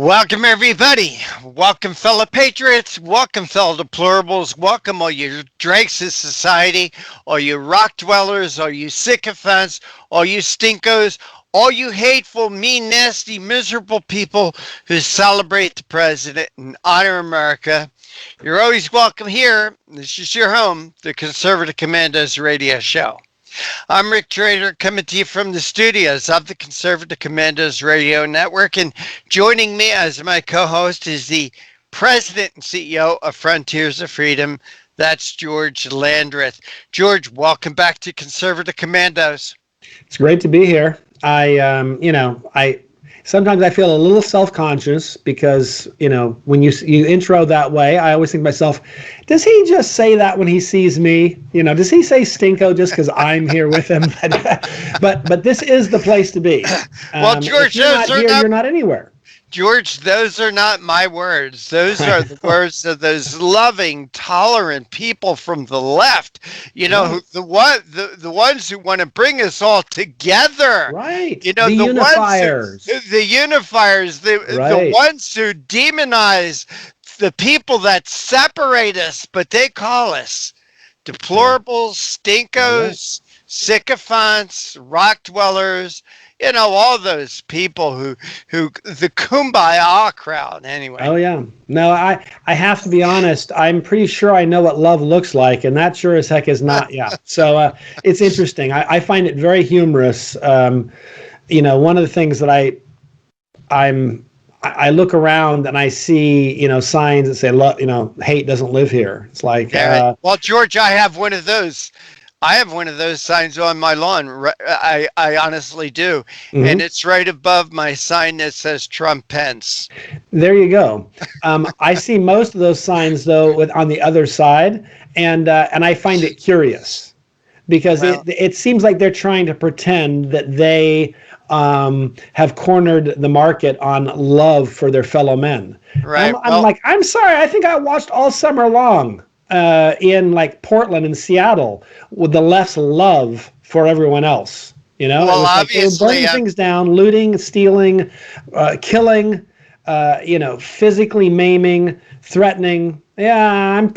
Welcome, everybody. Welcome, fellow patriots. Welcome, fellow deplorables. Welcome, all you dregs of society, all you rock dwellers, all you sycophants, all you stinkos, all you hateful, mean, nasty, miserable people who celebrate the president and honor America. You're always welcome here. This is your home, the Conservative Commandos radio show. I'm Rick Trader, coming to you from the studios of the Conservative Commandos Radio Network, and joining me as my co-host is the President and CEO of Frontiers of Freedom. That's George Landreth. George, welcome back to Conservative Commandos. It's great to be here. Sometimes I feel a little self-conscious because, when you intro that way, I always think to myself, does he just say that when he sees me? Does he say stinko just because I'm here with him? but this is the place to be. Well, George, you're not anywhere. George, those are not my words. Those are the words of those loving, tolerant people from the left. The ones who want to bring us all together. Right. The unifiers. The unifiers. The ones who demonize the people that separate us, but they call us deplorables, stinkos, sycophants, rock dwellers. All those people who the kumbaya crowd anyway. Oh yeah. No, I have to be honest. I'm pretty sure I know what love looks like, and that sure as heck is not. Yeah. So it's interesting. I find it very humorous. One of the things that I look around and I see, signs that say, hate doesn't live here. It's like, well, George, I have one of those. I have one of those signs on my lawn. I honestly do. Mm-hmm. And it's right above my sign that says Trump Pence. There you go. I see most of those signs, though, on the other side. And I find it curious because it seems like they're trying to pretend that they have cornered the market on love for their fellow men. Right. I'm sorry. I think I watched all summer long. In like Portland and Seattle with the left's love for everyone else, Well, it was obviously, like they were burning things down, looting, stealing, killing, physically maiming, threatening. Yeah,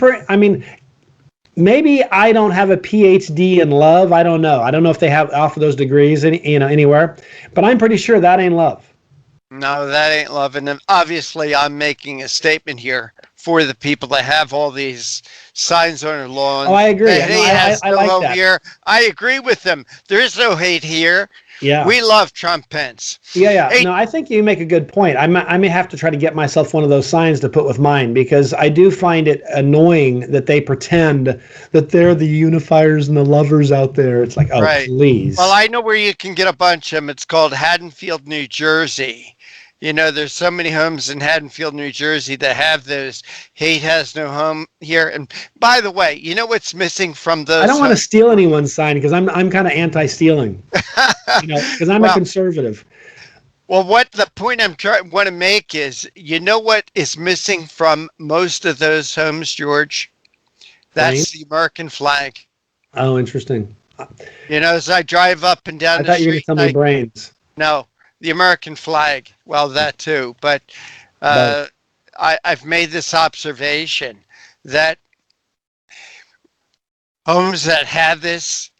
maybe I don't have a PhD in love. I don't know. I don't know if they offer those degrees anywhere, but I'm pretty sure that ain't love. No, that ain't love. And obviously, I'm making a statement here for the people that have all these signs on their lawn. Oh, I agree. I like that. Here. I agree with them. There is no hate here. Yeah. We love Trump Pence. Yeah. Hey, no, I think you make a good point. I may have to try to get myself one of those signs to put with mine because I do find it annoying that they pretend that they're the unifiers and the lovers out there. It's like, oh, right. Please. Well, I know where you can get a bunch of them. It's called Haddonfield, New Jersey. There's so many homes in Haddonfield, New Jersey that have those hate has no home here. And by the way, you know what's missing from those? I don't want to steal anyone's sign because I'm kind of anti-stealing, because I'm a conservative. Well, what the point I'm want to make is, what is missing from most of those homes, George? That's the American flag. Oh, interesting. As I drive up and down the street. I thought you were going to tell me brains. No. The American flag. Well, that too. But I've made this observation that homes that have this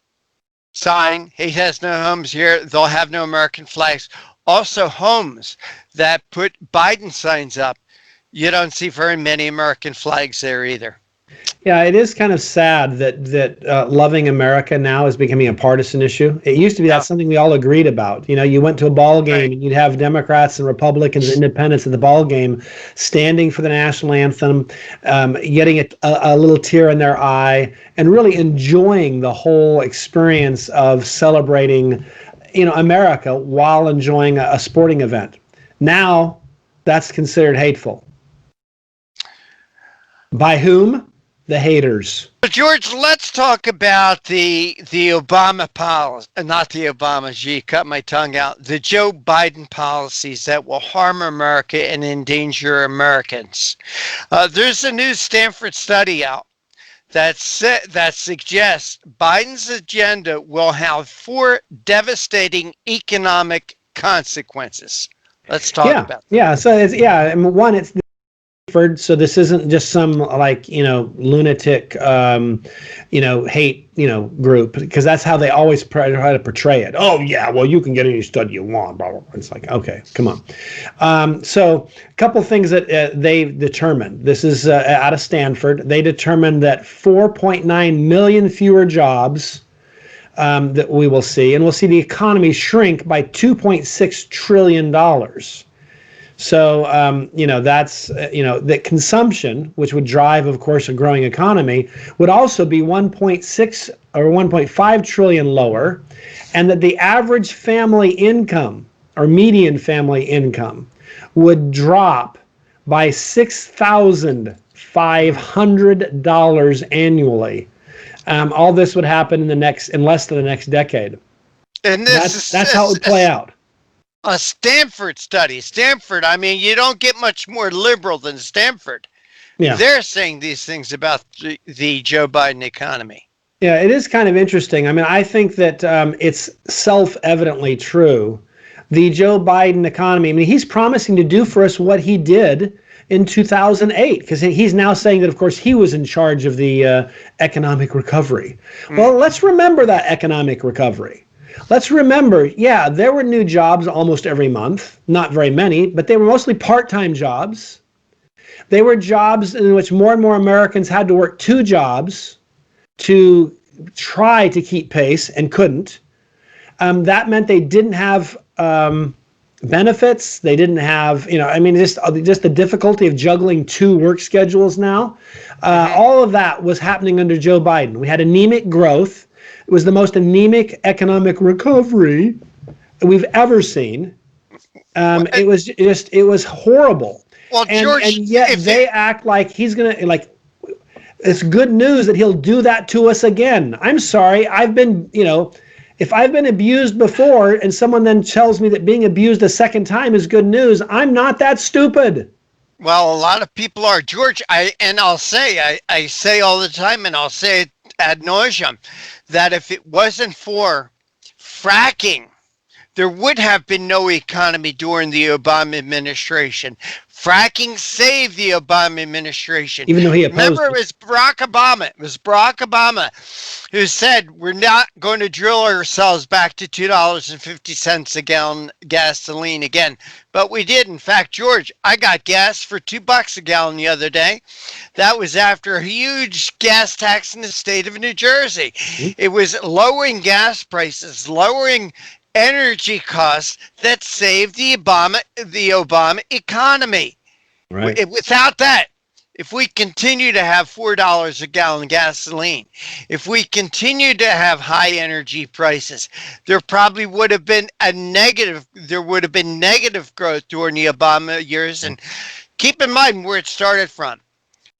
sign, hate has no homes here, they'll have no American flags. Also, homes that put Biden signs up, you don't see very many American flags there either. Yeah, it is kind of sad that loving America now is becoming a partisan issue. It used to be that's something we all agreed about. You went to a ball game and you'd have Democrats and Republicans and independents at the ball game standing for the national anthem, getting a little tear in their eye, and really enjoying the whole experience of celebrating, America while enjoying a sporting event. Now, that's considered hateful. By whom? The haters. George, let's talk about the Obama policy, not the Obama, cut my tongue out, the Joe Biden policies that will harm America and endanger Americans. There's a new Stanford study out that suggests Biden's agenda will have 4 devastating economic consequences. Let's talk Yeah, about that. yeah. So it's I mean, one, it's so this isn't just some like lunatic hate group, because that's how they always try to portray it. Oh yeah, well you can get any study you want. Blah, blah, blah. It's like, okay, come on. So a couple things that they determined. This is out of Stanford. They determined that 4.9 million fewer jobs that we will see, and we'll see the economy shrink by $2.6 trillion. So, that's, that consumption, which would drive, of course, a growing economy, would also be 1.6 or 1.5 trillion lower, and that the average family income or median family income would drop by $6,500 annually. All this would happen in less than the next decade. And That's how it would play out. A Stanford study. Stanford, I mean, you don't get much more liberal than Stanford. Yeah. They're saying these things about the Joe Biden economy. Yeah, it is kind of interesting. I mean, I think that it's self-evidently true. The Joe Biden economy, I mean, he's promising to do for us what he did in 2008, because he's now saying that, of course, he was in charge of the economic recovery. Well, let's remember that economic recovery. Let's remember, yeah, there were new jobs almost every month, not very many, but they were mostly part-time jobs. They were jobs in which more and more Americans had to work two jobs to try to keep pace and couldn't. That meant they didn't have benefits. They didn't have, just the difficulty of juggling two work schedules now. All of that was happening under Joe Biden. We had anemic growth. It was the most anemic economic recovery we've ever seen. It was horrible. Well, George, and yet they act like he's going to, like, it's good news that he'll do that to us again. I'm sorry. I've been, if I've been abused before and someone then tells me that being abused a second time is good news, I'm not that stupid. Well, a lot of people are, George. I say all the time, and I'll say it ad nauseum, that if it wasn't for fracking, there would have been no economy during the Obama administration. Fracking saved the Obama administration. Even though he opposed Remember, it was Barack Obama. It was Barack Obama who said, we're not going to drill ourselves back to $2.50 a gallon gasoline again. But we did. In fact, George, I got gas for $2 a gallon the other day. That was after a huge gas tax in the state of New Jersey. Mm-hmm. It was lowering gas prices, lowering energy costs that saved the Obama economy. Right. Without that, if we continue to have $4 a gallon gasoline, if we continue to have high energy prices, there probably would have been negative growth during the Obama years. And keep in mind where it started from.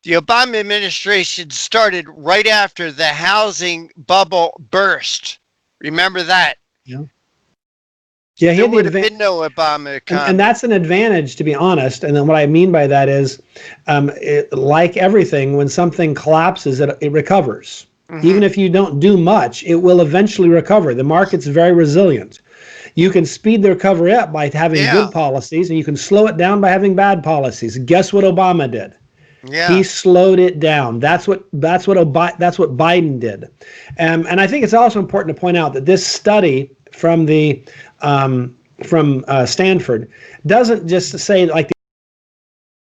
The Obama administration started right after the housing bubble burst. Remember that? Yeah. Yeah, there would have been no Obama economy. And that's an advantage, to be honest. And then what I mean by that is, like everything, when something collapses, it recovers. Mm-hmm. Even if you don't do much, it will eventually recover. The market's very resilient. You can speed the recovery up by having good policies, and you can slow it down by having bad policies. Guess what Obama did? Yeah. He slowed it down. That's what Biden did. And I think it's also important to point out that this study from Stanford doesn't just say like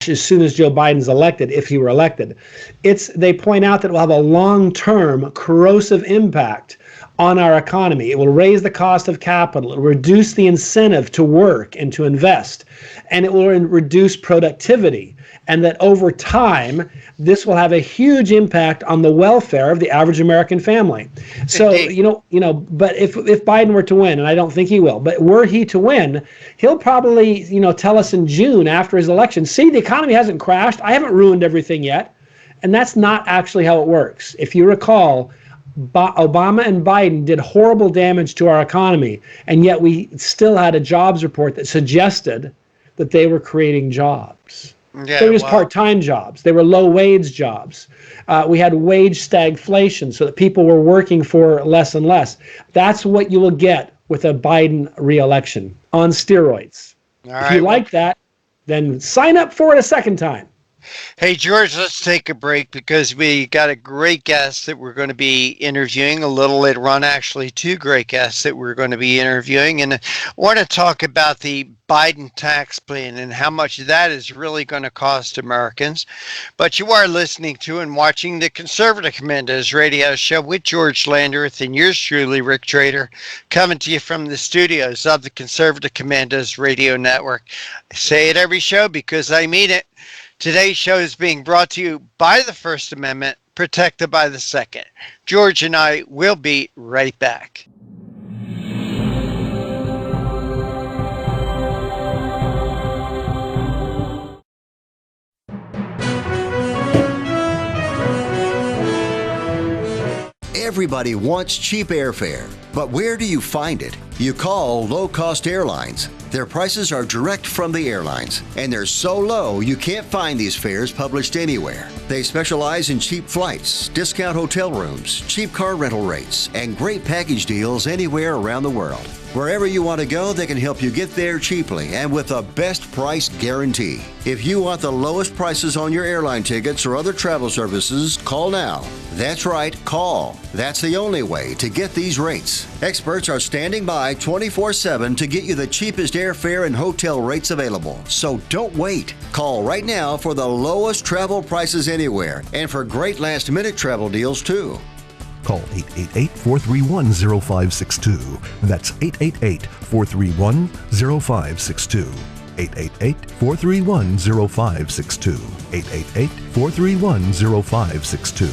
as soon as Joe Biden's elected, if he were elected. They point out that it will have a long-term corrosive impact on our economy. It will raise the cost of capital. It will reduce the incentive to work and to invest. And it will reduce productivity. And that over time, this will have a huge impact on the welfare of the average American family. So, but if Biden were to win, and I don't think he will, but were he to win, he'll probably, tell us in June after his election, see, the economy hasn't crashed. I haven't ruined everything yet. And that's not actually how it works. If you recall, Obama and Biden did horrible damage to our economy, and yet we still had a jobs report that suggested that they were creating jobs. Yeah, they were just part-time jobs. They were low-wage jobs. We had wage stagflation, so that people were working for less and less. That's what you will get with a Biden re-election on steroids. All If you right. Well, like that, then sign up for it a second time. hey, George, let's take a break because we got a great guest that we're going to be interviewing a little later on. Actually, two great guests that we're going to be interviewing. And I want to talk about the Biden tax plan and how much that is really going to cost Americans. But you are listening to and watching the Conservative Commandos radio show with George Landreth and yours truly, Rick Trader, coming to you from the studios of the Conservative Commandos radio network. I say it every show because I mean it. Today's show is being brought to you by the First Amendment, protected by the Second. George and I will be right back. Everybody wants cheap airfare, but where do you find it? You call low-cost airlines. Their prices are direct from the airlines, and they're so low you can't find these fares published anywhere. They specialize in cheap flights, discount hotel rooms, cheap car rental rates, and great package deals anywhere around the world. Wherever you want to go, they can help you get there cheaply and with a best price guarantee. If you want the lowest prices on your airline tickets or other travel services, call now. That's right, call. That's the only way to get these rates. Experts are standing by 24/7 to get you the cheapest airfare and hotel rates available. So don't wait. Call right now for the lowest travel prices anywhere and for great last-minute travel deals too. Call 888-431-0562. That's 888-431-0562. 888-431-0562. 888-431-0562.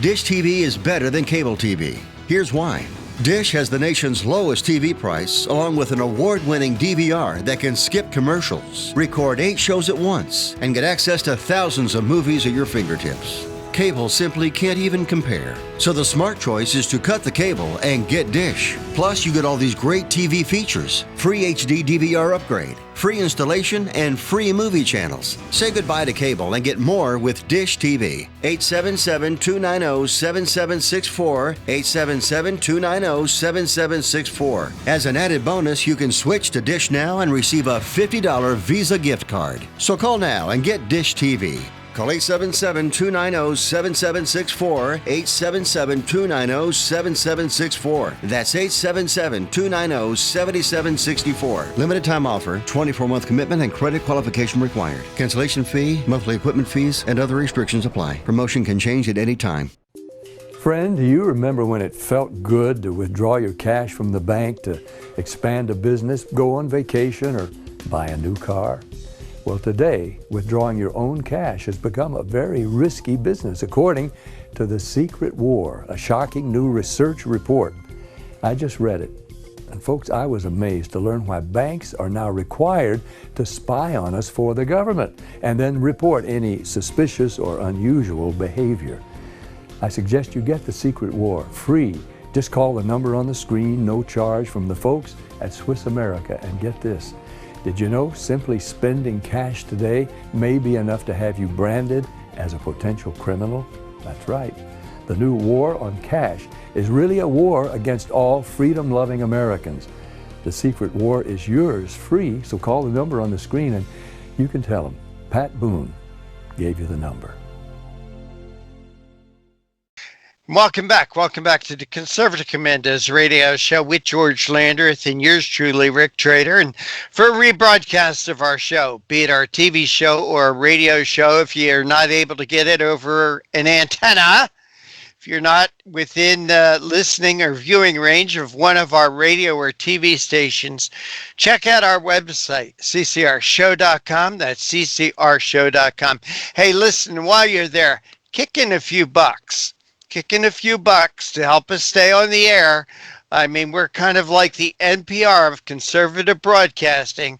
Dish TV is better than cable TV. Here's why. Dish has the nation's lowest TV price, along with an award-winning DVR that can skip commercials, record 8 shows at once, and get access to thousands of movies at your fingertips. Cable simply can't even compare. So the smart choice is to cut the cable and get Dish. Plus, you get all these great TV features, free HD DVR upgrade, free installation, and free movie channels. Say goodbye to cable and get more with Dish TV. 877-290-7764, 877-290-7764. As an added bonus, you can switch to Dish now and receive a $50 Visa gift card. So call now and get Dish TV. Call 877-290-7764, 877-290-7764. That's 877-290-7764. Limited time offer, 24-month commitment and credit qualification required. Cancellation fee, monthly equipment fees, and other restrictions apply. Promotion can change at any time. Friend, do you remember when it felt good to withdraw your cash from the bank to expand a business, go on vacation, or buy a new car? Well, today, withdrawing your own cash has become a very risky business, according to The Secret War, a shocking new research report. I just read it. And folks, I was amazed to learn why banks are now required to spy on us for the government and then report any suspicious or unusual behavior. I suggest you get The Secret War free. Just call the number on the screen, no charge, from the folks at Swiss America, and get this. Did you know simply spending cash today may be enough to have you branded as a potential criminal? That's right. The new war on cash is really a war against all freedom-loving Americans. The Secret War is yours free, so call the number on the screen and you can tell them Pat Boone gave you the number. Welcome back. Welcome back to the Conservative Commandos radio show with George Landreth and yours truly, Rick Trader. And for a rebroadcast of our show, be it our TV show or a radio show, if you're not able to get it over an antenna, if you're not within the listening or viewing range of one of our radio or TV stations, check out our website, ccrshow.com. That's ccrshow.com. Hey, listen, while you're there, kick in a few bucks. Kicking a few bucks to help us stay on the air. I mean, we're kind of like the NPR of conservative broadcasting.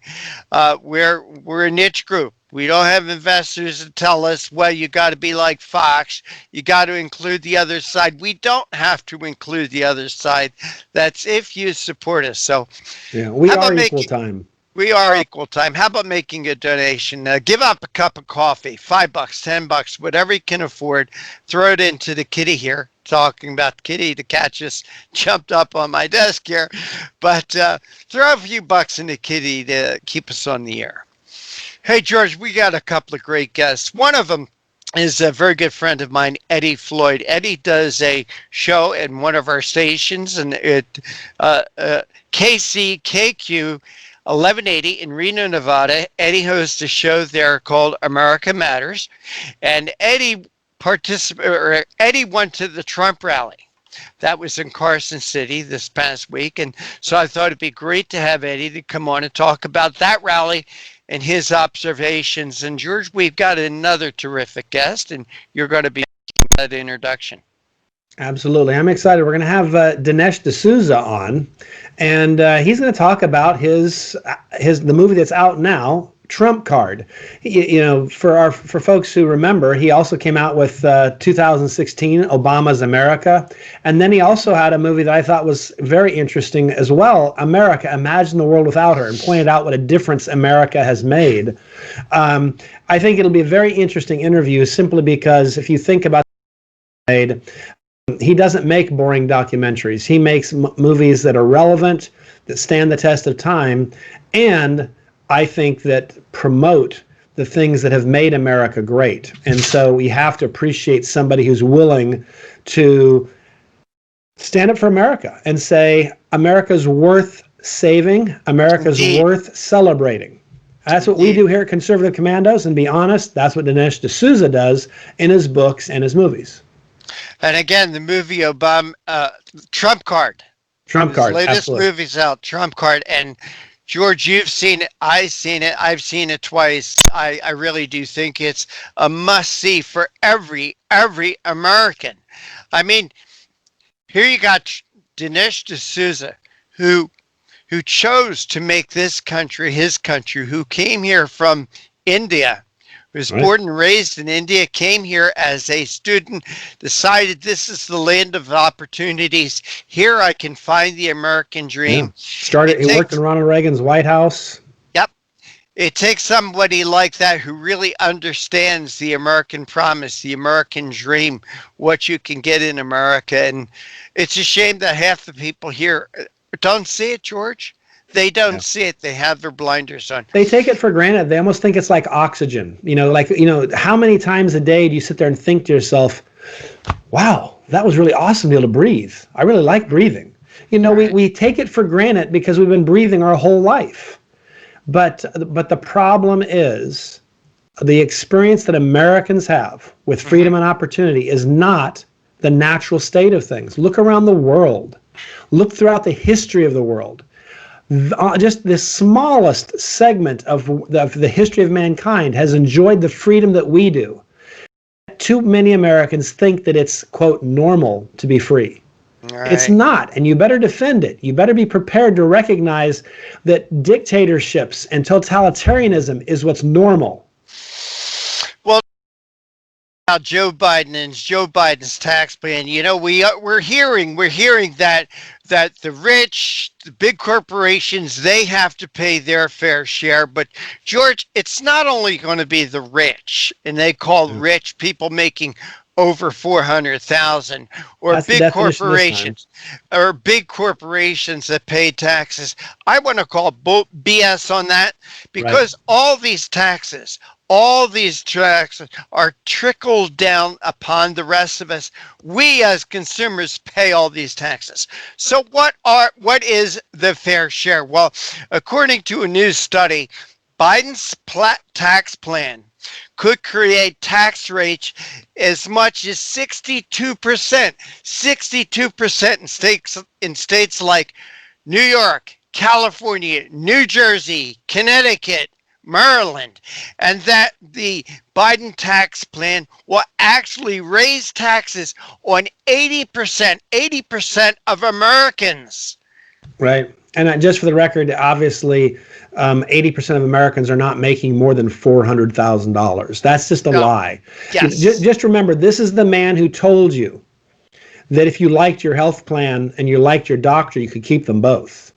We're a niche group. We don't have investors that tell us, well, you got to be like Fox. You got to include the other side. We don't have to include the other side. That's if you support us. So yeah, we are equal time. We are equal time. How about making a donation? Give up a cup of coffee, $5, $10, whatever you can afford. Throw it into the kitty here. talking about kitty, the cat just jumped up on my desk here. But throw a few bucks into kitty to keep us on the air. Hey, George, we got a couple of great guests. One of them is a very good friend of mine, Eddie Floyd. Eddie does a show in one of our stations, and KCKQ 1180 in Reno, Nevada. Eddie hosts a show there called America Matters, and Eddie went to the Trump rally. That was in Carson City this past week, and so I thought it'd be great to have Eddie to come on and talk about that rally and his observations. And George, we've got another terrific guest, and you're going to be that introduction. Absolutely. I'm excited. We're going to have Dinesh D'Souza on, and he's going to talk about the movie that's out now, Trump Card. For folks who remember, he also came out with 2016 Obama's America, and then he also had a movie that I thought was very interesting as well, America, Imagine the World Without Her, and pointed out what a difference America has made. I think it'll be a very interesting interview simply because if you think about he doesn't make boring documentaries. He makes movies that are relevant, that stand the test of time, and I think that promote the things that have made America great. And so we have to appreciate somebody who's willing to stand up for America and say, America's worth saving, America's worth celebrating. That's what we do here at Conservative Commandos, and be honest, that's what Dinesh D'Souza does in his books and his movies. And again, the movie Trump Card. Trump Card, latest absolutely. movie's out, Trump Card. And George, you've seen it. I've seen it twice. I really do think it's a must-see for every American. I mean, here you got Dinesh D'Souza, who chose to make this country his country, who came here from India, was born and raised in India, came here as a student, decided this is the land of opportunities. Here I can find the American dream. Yeah. He worked in Ronald Reagan's White House. Yep. It takes somebody like that who really understands the American promise, the American dream, what you can get in America. And it's a shame that half the people here don't see it, George. They don't see it. They have their blinders on. They take it for granted. They almost think it's like oxygen. How many times a day do you sit there and think to yourself, wow, that was really awesome to be able to breathe. I really like breathing. We take it for granted because we've been breathing our whole life. But the problem is the experience that Americans have with freedom and opportunity is not the natural state of things. Look around the world. Look throughout the history of the world. Just the smallest segment of the history of mankind has enjoyed the freedom that we do. Too many Americans think that it's, quote, normal to be free. Right. It's not, and you better defend it. You better be prepared to recognize that dictatorships and totalitarianism is what's normal. Well, now Joe Biden's tax plan. We're hearing that the rich, the big corporations, they have to pay their fair share. But George, it's not only going to be the rich, and they call rich people making over 400,000, or that's big corporations, that pay taxes. I want to call BS on that, because all these taxes are trickled down upon the rest of us. We as consumers pay all these taxes. So what is the fair share? Well, according to a new study, Biden's tax plan could create tax rates as much as 62%. 62% in states like New York, California, New Jersey, Connecticut, Maryland, and that the Biden tax plan will actually raise taxes on 80% of Americans. Right. And just for the record, obviously, 80% of Americans are not making more than $400,000. That's just a lie. Yes. Just remember, this is the man who told you that if you liked your health plan and you liked your doctor, you could keep them both.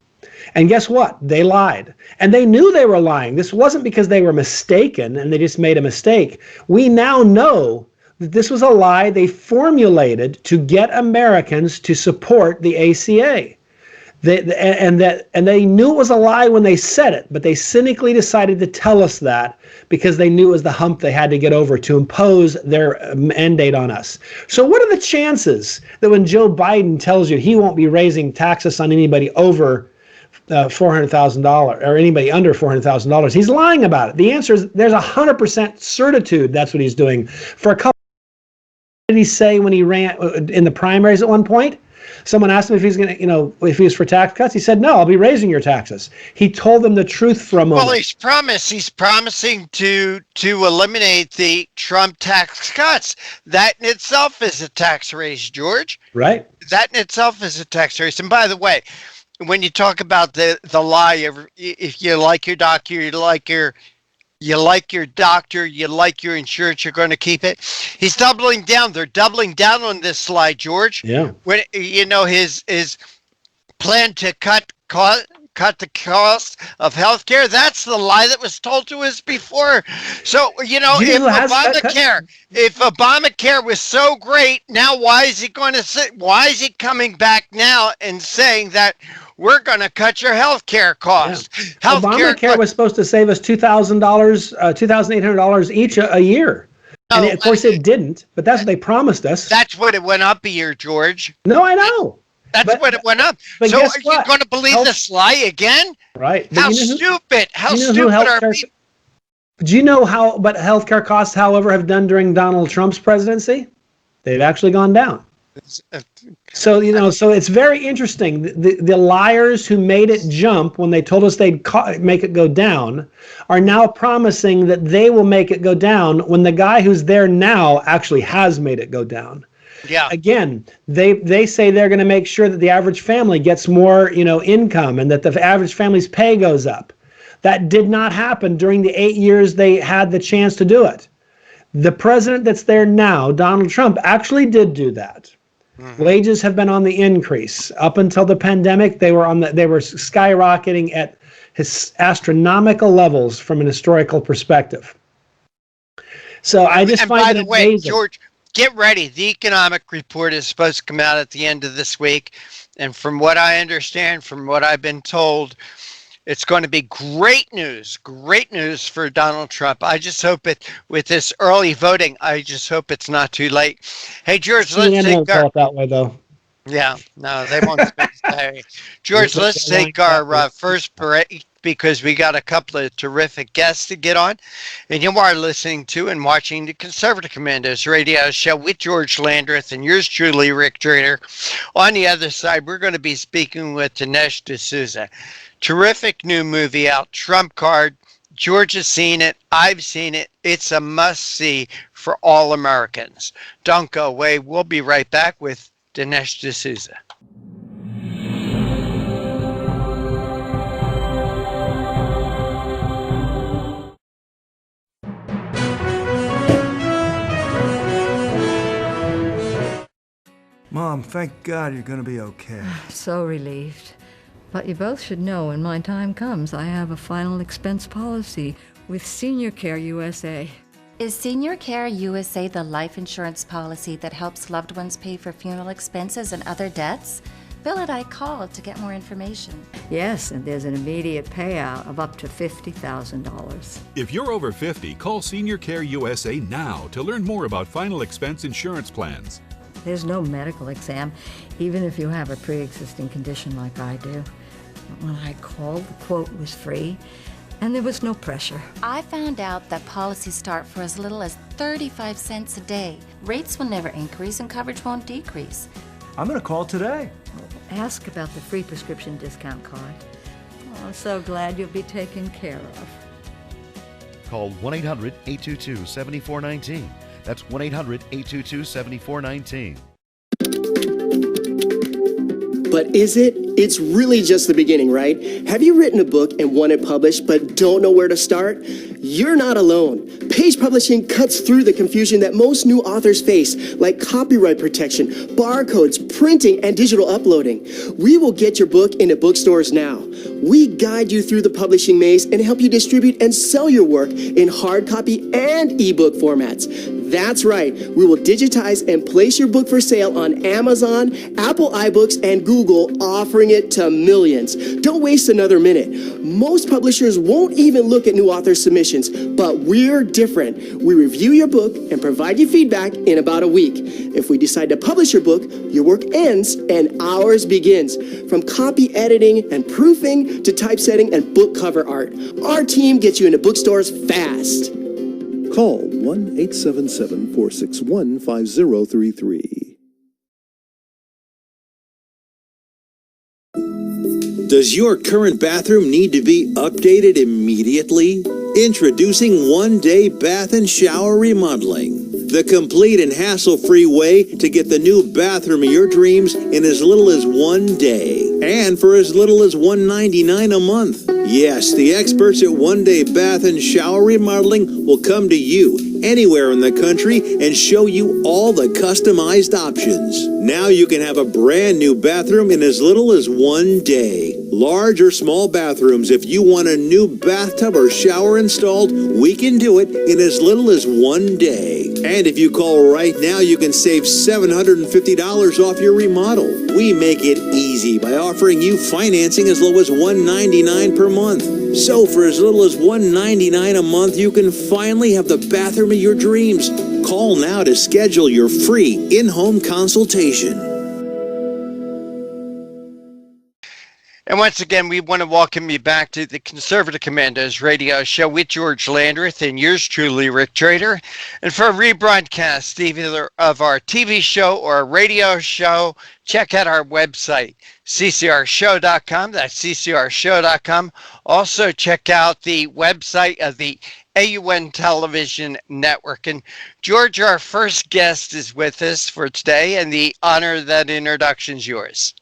And guess what? They lied. And they knew they were lying. This wasn't because they were mistaken and they just made a mistake. We now know that this was a lie they formulated to get Americans to support the ACA. And they knew it was a lie when they said it, but they cynically decided to tell us that because they knew it was the hump they had to get over to impose their mandate on us. So what are the chances that when Joe Biden tells you he won't be raising taxes on anybody over $400,000 or anybody under $400,000, he's lying about it? The answer is there's 100% certitude that's what he's doing. For a couple, what did he say when he ran in the primaries at one point? Someone asked him if he's going to, if he was for tax cuts. He said, no, I'll be raising your taxes. He told them the truth for a moment. Well, he's promising to eliminate the Trump tax cuts. That in itself is a tax raise, George. Right. That in itself is a tax raise. And by the way, when you talk about the lie, if you like your doctor, you like your doctor, you like your insurance, you're going to keep it. He's doubling down. They're doubling down on this slide, George. Yeah. When his plan to cut the cost of healthcare, that's the lie that was told to us before. So, if Obamacare was so great, now why is he coming back now and saying that we're going to cut your health care costs? Yeah. Obamacare was supposed to save us $2,000, $2,800 each a year. And of course it didn't, but that's what they promised us. That's what it went up a year, George. No, I know. That's what it went up. But So guess are what? you going to believe this lie again? Right. How stupid. How stupid are people? Do you know but healthcare costs, however, have done during Donald Trump's presidency? They've actually gone down. So, so it's very interesting. The liars who made it jump when they told us they'd make it go down are now promising that they will make it go down when the guy who's there now actually has made it go down. Yeah. Again, they say they're going to make sure that the average family gets more, income and that the average family's pay goes up. That did not happen during the 8 years they had the chance to do it. The president that's there now, Donald Trump, actually did do that. Mm-hmm. Wages have been on the increase. Up until the pandemic, they were skyrocketing at astronomical levels from an historical perspective. So I just find it amazing. By the way, George, get ready. The economic report is supposed to come out at the end of this week. And from what I understand, from what I've been told, it's going to be great news for Donald Trump. I just hope with this early voting, I just hope it's not too late. Hey, George, let's take call it that way, though. Yeah, no, they won't say. George, let's take our first break because we got a couple of terrific guests to get on. And you are listening to and watching the Conservative Commandos radio show with George Landreth and yours truly, Rick Drader. On the other side, we're going to be speaking with Dinesh D'Souza. Terrific new movie out, Trump Card. George has seen it. I've seen it. It's a must-see for all Americans. Don't go away. We'll be right back with Dinesh D'Souza. Mom, thank God you're going to be okay. So relieved. But you both should know when my time comes, I have a final expense policy with Senior Care USA. Is Senior Care USA the life insurance policy that helps loved ones pay for funeral expenses and other debts? Bill and I called to get more information. Yes, and there's an immediate payout of up to $50,000. If you're over 50, call Senior Care USA now to learn more about final expense insurance plans. There's no medical exam, even if you have a pre-existing condition like I do. When I called, the quote was free, and there was no pressure. I found out that policies start for as little as 35 cents a day. Rates will never increase and coverage won't decrease. I'm going to call today. Ask about the free prescription discount card. Oh, I'm so glad you'll be taken care of. Call 1-800-822-7419. That's 1-800-822-7419. But is it? It's really just the beginning, right? Have you written a book and want it published but don't know where to start? You're not alone. Page Publishing cuts through the confusion that most new authors face, like copyright protection, barcodes, printing, and digital uploading. We will get your book into bookstores now. We guide you through the publishing maze and help you distribute and sell your work in hard copy and ebook formats. That's right. We will digitize and place your book for sale on Amazon, Apple iBooks, and Google, offering it to millions. Don't waste another minute. Most publishers won't even look at new author submissions, but we're different. We review your book and provide you feedback in about a week. If we decide to publish your book, your work ends and ours begins. From copy editing and proofing to typesetting and book cover art, our team gets you into bookstores fast. Call 1-877-461-5033. Does your current bathroom need to be updated immediately? Introducing One Day Bath and Shower Remodeling, the complete and hassle-free way to get the new bathroom of your dreams in as little as 1 day and for as little as $199 a month. Yes, the experts at One Day Bath and Shower Remodeling will come to you anywhere in the country and show you all the customized options. Now you can have a brand new bathroom in as little as 1 day. Large or small bathrooms, if you want a new bathtub or shower installed, we can do it in as little as 1 day. And if you call right now, you can save $750 off your remodel. We make it easy by offering you financing as low as $199 per month. So for as little as $199 a month, you can finally have the bathroom of your dreams. Call now to schedule your free in-home consultation. And once again, we want to welcome you back to the Conservative Commandos radio show with George Landreth and yours truly, Rick Trader. And for a rebroadcast either of our TV show or a radio show, check out our website, ccrshow.com. That's ccrshow.com. Also, check out the website of the AUN Television Network. And George, our first guest, is with us for today, and the honor of that introduction is yours.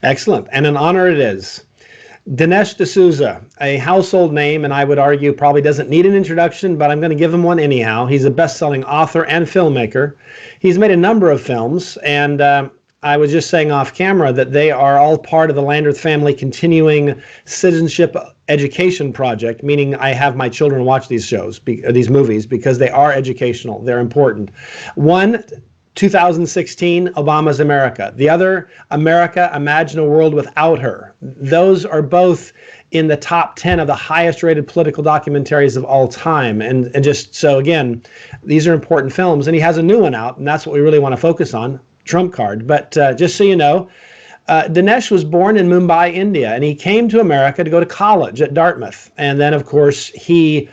Excellent, and an honor it is. Dinesh D'Souza, a household name, and I would argue probably doesn't need an introduction, but I'm going to give him one anyhow. He's a best-selling author and filmmaker. He's made a number of films, and I was just saying off camera that they are all part of the Landreth family continuing citizenship education project, meaning I have my children watch these shows, these movies, because they are educational. They're important. One, 2016, Obama's America. The other, America, Imagine a World Without Her. Those are both in the top 10 of the highest rated political documentaries of all time. And just so, again, these are important films. And he has a new one out, and that's what we really want to focus on, Trump Card. But just so you know, Dinesh was born in Mumbai, India, and he came to America to go to college at Dartmouth. And then, of course, he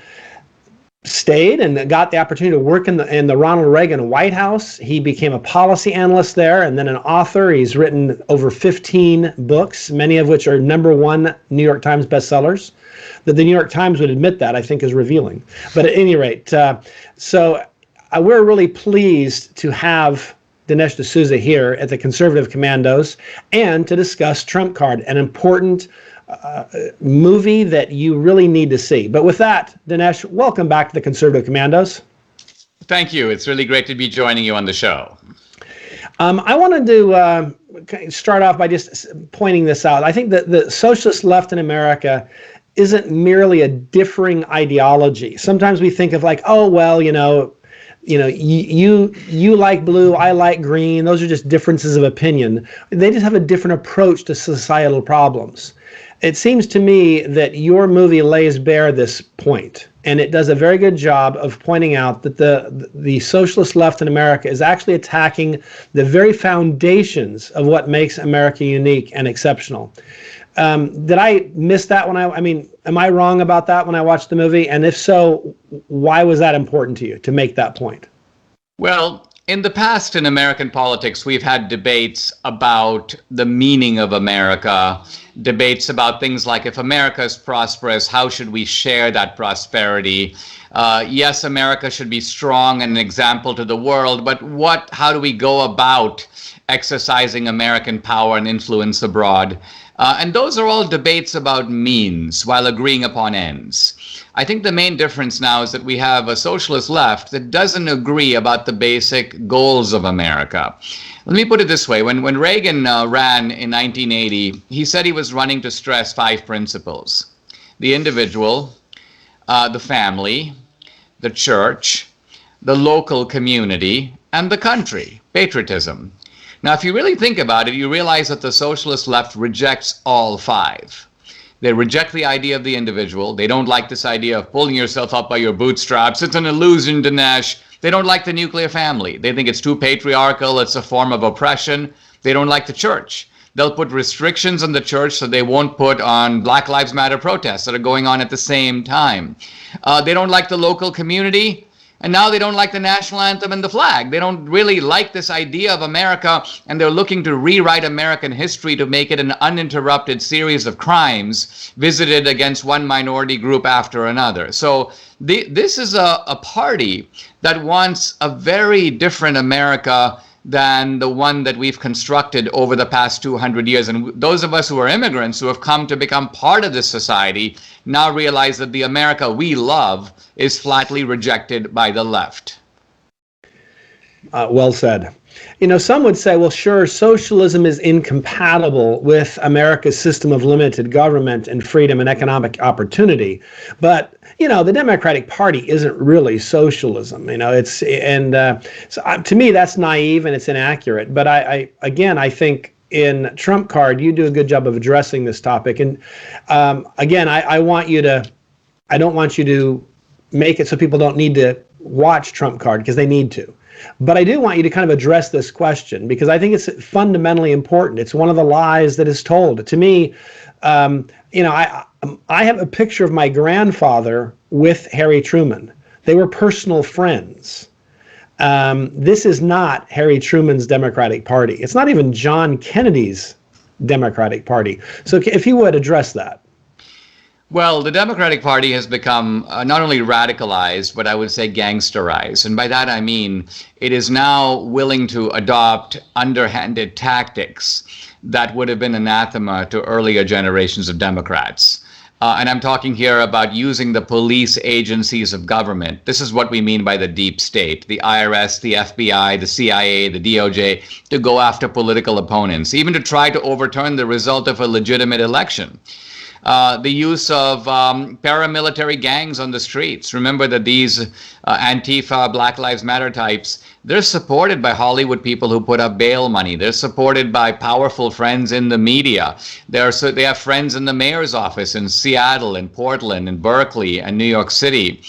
stayed and got the opportunity to work in the Ronald Reagan White House. He became a policy analyst there and then an author. He's written over 15 books, many of which are #1 New York Times bestsellers. That the New York Times would admit that, I think, is revealing. But at any rate, we're really pleased to have Dinesh D'Souza here at the Conservative Commandos and to discuss Trump Card, an important movie that you really need to see. But with that, Dinesh, welcome back to the Conservative Commandos. Thank you. It's really great to be joining you on the show. I wanted to start off by just pointing this out. I think that the socialist left in America isn't merely a differing ideology. Sometimes we think of like, oh, well, you like blue, I like green. Those are just differences of opinion. They just have a different approach to societal problems. It seems to me that your movie lays bare this point, and it does a very good job of pointing out that the socialist left in America is actually attacking the very foundations of what makes America unique and exceptional. Did I miss that when am I wrong about that when I watched the movie? And if so, why was that important to you to make that point? Well, in the past in American politics, we've had debates about the meaning of America, debates about things like if America is prosperous, how should we share that prosperity? Yes, America should be strong and an example to the world, but how do we go about exercising American power and influence abroad? And those are all debates about means while agreeing upon ends. I think the main difference now is that we have a socialist left that doesn't agree about the basic goals of America. Let me put it this way. When Reagan ran in 1980, he said he was running to stress 5 principles: the individual, the family, the church, the local community, and the country, patriotism. Now, if you really think about it, you realize that the socialist left rejects all five. They reject the idea of the individual. They don't like this idea of pulling yourself up by your bootstraps. It's an illusion, Dinesh. They don't like the nuclear family. They think it's too patriarchal. It's a form of oppression. They don't like the church. They'll put restrictions on the church so they won't put on Black Lives Matter protests that are going on at the same time. They don't like the local community. And now they don't like the national anthem and the flag. They don't really like this idea of America, and they're looking to rewrite American history to make it an uninterrupted series of crimes visited against one minority group after another. So this is a party that wants a very different America than the one that we've constructed over the past 200 years. And those of us who are immigrants who have come to become part of this society now realize that the America we love is flatly rejected by the left. Well said. You know, some would say, well, sure, socialism is incompatible with America's system of limited government and freedom and economic opportunity. But, you know, the Democratic Party isn't really socialism. You know, so to me, that's naive and it's inaccurate. But I think in Trump Card, you do a good job of addressing this topic. And again, I don't want you to make it so people don't need to watch Trump Card, because they need to. But I do want you to kind of address this question, because I think it's fundamentally important. It's one of the lies that is told. To me, you know, I have a picture of my grandfather with Harry Truman. They were personal friends. This is not Harry Truman's Democratic Party. It's not even John Kennedy's Democratic Party. So if you would address that. Well, the Democratic Party has become not only radicalized, but I would say gangsterized. And by that I mean it is now willing to adopt underhanded tactics that would have been anathema to earlier generations of Democrats. And I'm talking here about using the police agencies of government. This is what we mean by the deep state, the IRS, the FBI, the CIA, the DOJ, to go after political opponents, even to try to overturn the result of a legitimate election. The use of paramilitary gangs on the streets. Remember that these Antifa, Black Lives Matter types, they're supported by Hollywood people who put up bail money. They're supported by powerful friends in the media. They have friends in the mayor's office in Seattle, in Portland, in Berkeley, and New York City.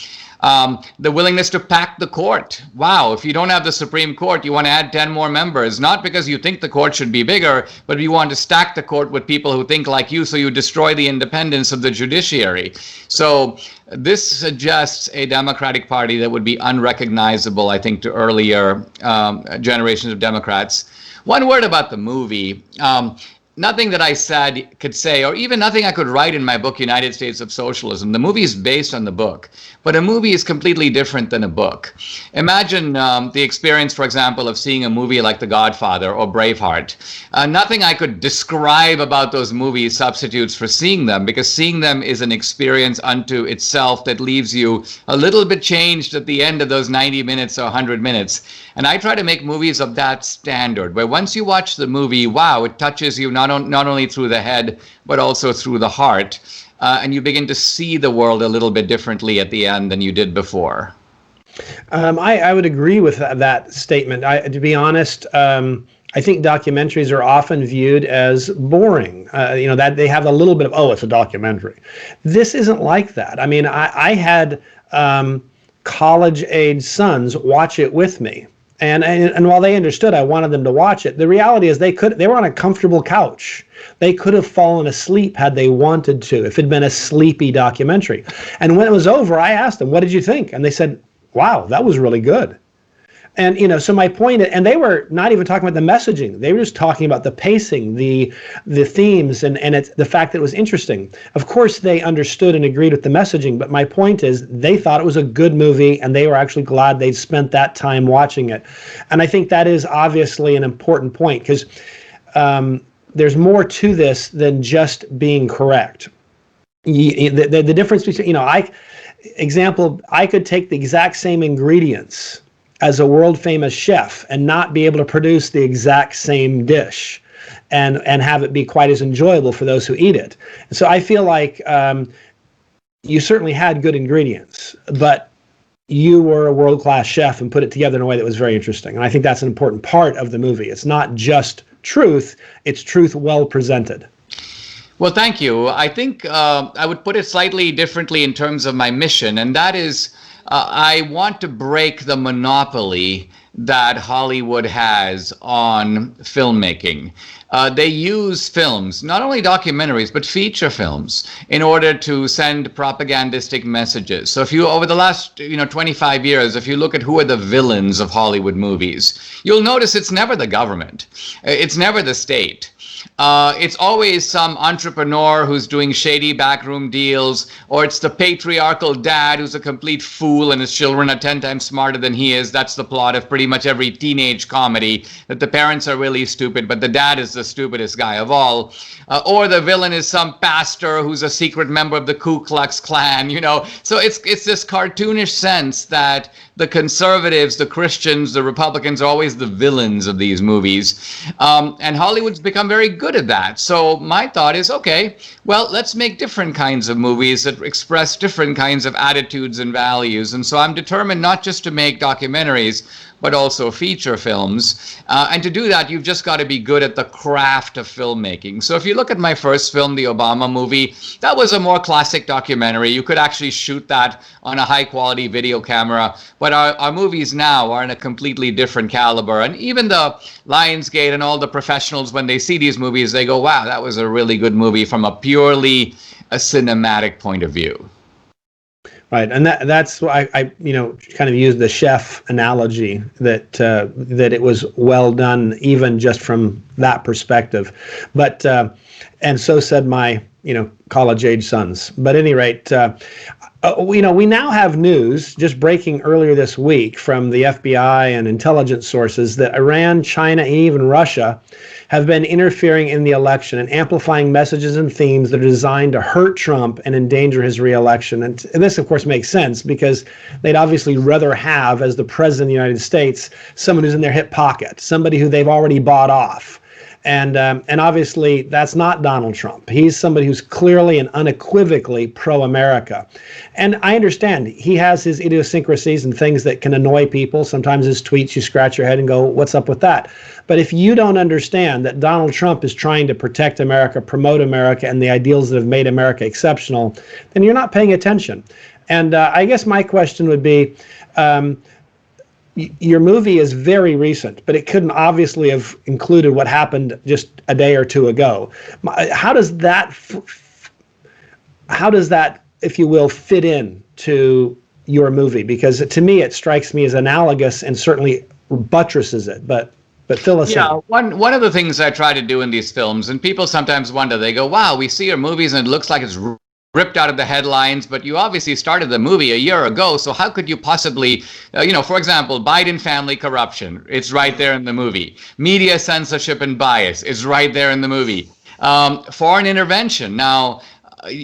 The willingness to pack the court. Wow, if you don't have the Supreme Court, you want to add 10 more members, not because you think the court should be bigger, but you want to stack the court with people who think like you, so you destroy the independence of the judiciary. So this suggests a Democratic Party that would be unrecognizable, I think, to earlier generations of Democrats. One word about the movie. Nothing that I said could say, or even nothing I could write in my book, United States of Socialism. The movie is based on the book, but a movie is completely different than a book. Imagine the experience, for example, of seeing a movie like The Godfather or Braveheart. Nothing I could describe about those movies substitutes for seeing them, because seeing them is an experience unto itself that leaves you a little bit changed at the end of those 90 minutes or 100 minutes. And I try to make movies of that standard, where once you watch the movie, wow, it touches you not only through the head, but also through the heart. And you begin to see the world a little bit differently at the end than you did before. I would agree with that statement. To be honest, I think documentaries are often viewed as boring. You know, that they have a little bit of, oh, it's a documentary. This isn't like that. I mean, I had college-age sons watch it with me. And while they understood I wanted them to watch it, the reality is they were on a comfortable couch. They could have fallen asleep had they wanted to, if it'd been a sleepy documentary. And when it was over, I asked them, what did you think? And they said, wow, that was really good. And, you know, so my point, and they were not even talking about the messaging. They were just talking about the pacing, the themes, and it's the fact that it was interesting. Of course, they understood and agreed with the messaging, but my point is they thought it was a good movie, and they were actually glad they'd spent that time watching it. And I think that is obviously an important point, because there's more to this than just being correct. The difference between, you know, I could take the exact same ingredients as a world famous chef and not be able to produce the exact same dish and have it be quite as enjoyable for those who eat it. So I feel like you certainly had good ingredients, but you were a world-class chef and put it together in a way that was very interesting. And I think that's an important part of the movie. It's not just truth, it's truth well presented. Well, thank you. I think I would put it slightly differently in terms of my mission, and that is I want to break the monopoly that Hollywood has on filmmaking. They use films, not only documentaries, but feature films, in order to send propagandistic messages. So if you, over the last 25 years, if you look at who are the villains of Hollywood movies, you'll notice it's never the government. It's never the state. It's always some entrepreneur who's doing shady backroom deals, or it's the patriarchal dad who's a complete fool and his children are 10 times smarter than he is. That's the plot of pretty much every teenage comedy, that the parents are really stupid, but the dad is the stupidest guy of all. Or the villain is some pastor who's a secret member of the Ku Klux Klan, So it's this cartoonish sense that the conservatives, the Christians, the Republicans are always the villains of these movies. And Hollywood's become very good at that. So my thought is, okay, well, let's make different kinds of movies that express different kinds of attitudes and values. And so I'm determined not just to make documentaries, but also feature films. And to do that, you've just got to be good at the craft of filmmaking. So if you look at my first film, the Obama movie, that was a more classic documentary. You could actually shoot that on a high quality video camera. But our movies now are in a completely different caliber. And even the Lionsgate and all the professionals, when they see these movies, they go, wow, that was a really good movie from a purely a cinematic point of view. Right, and that's why I kind of used the chef analogy, that it was well done even just from that perspective. But and so said my college age sons. But at any rate, we now have news just breaking earlier this week from the FBI and intelligence sources that Iran, China, and even Russia have been interfering in the election and amplifying messages and themes that are designed to hurt Trump and endanger his reelection. And this, of course, makes sense because they'd obviously rather have, as the president of the United States, someone who's in their hip pocket, somebody who they've already bought off. And obviously, that's not Donald Trump. He's somebody who's clearly and unequivocally pro-America. And I understand he has his idiosyncrasies and things that can annoy people. Sometimes his tweets, you scratch your head and go, what's up with that? But if you don't understand that Donald Trump is trying to protect America, promote America, and the ideals that have made America exceptional, then you're not paying attention. And I guess my question would be, your movie is very recent, but it couldn't obviously have included what happened just a day or two ago. How does that, if you will, fit in to your movie? Because to me, it strikes me as analogous and certainly buttresses it. But fill us in. One of the things I try to do in these films, and people sometimes wonder, they go, wow, we see your movies and it looks like it's ripped out of the headlines, but you obviously started the movie a year ago, so how could you possibly, for example, Biden family corruption, it's right there in the movie. Media censorship and bias, it's right there in the movie. Foreign intervention. Now,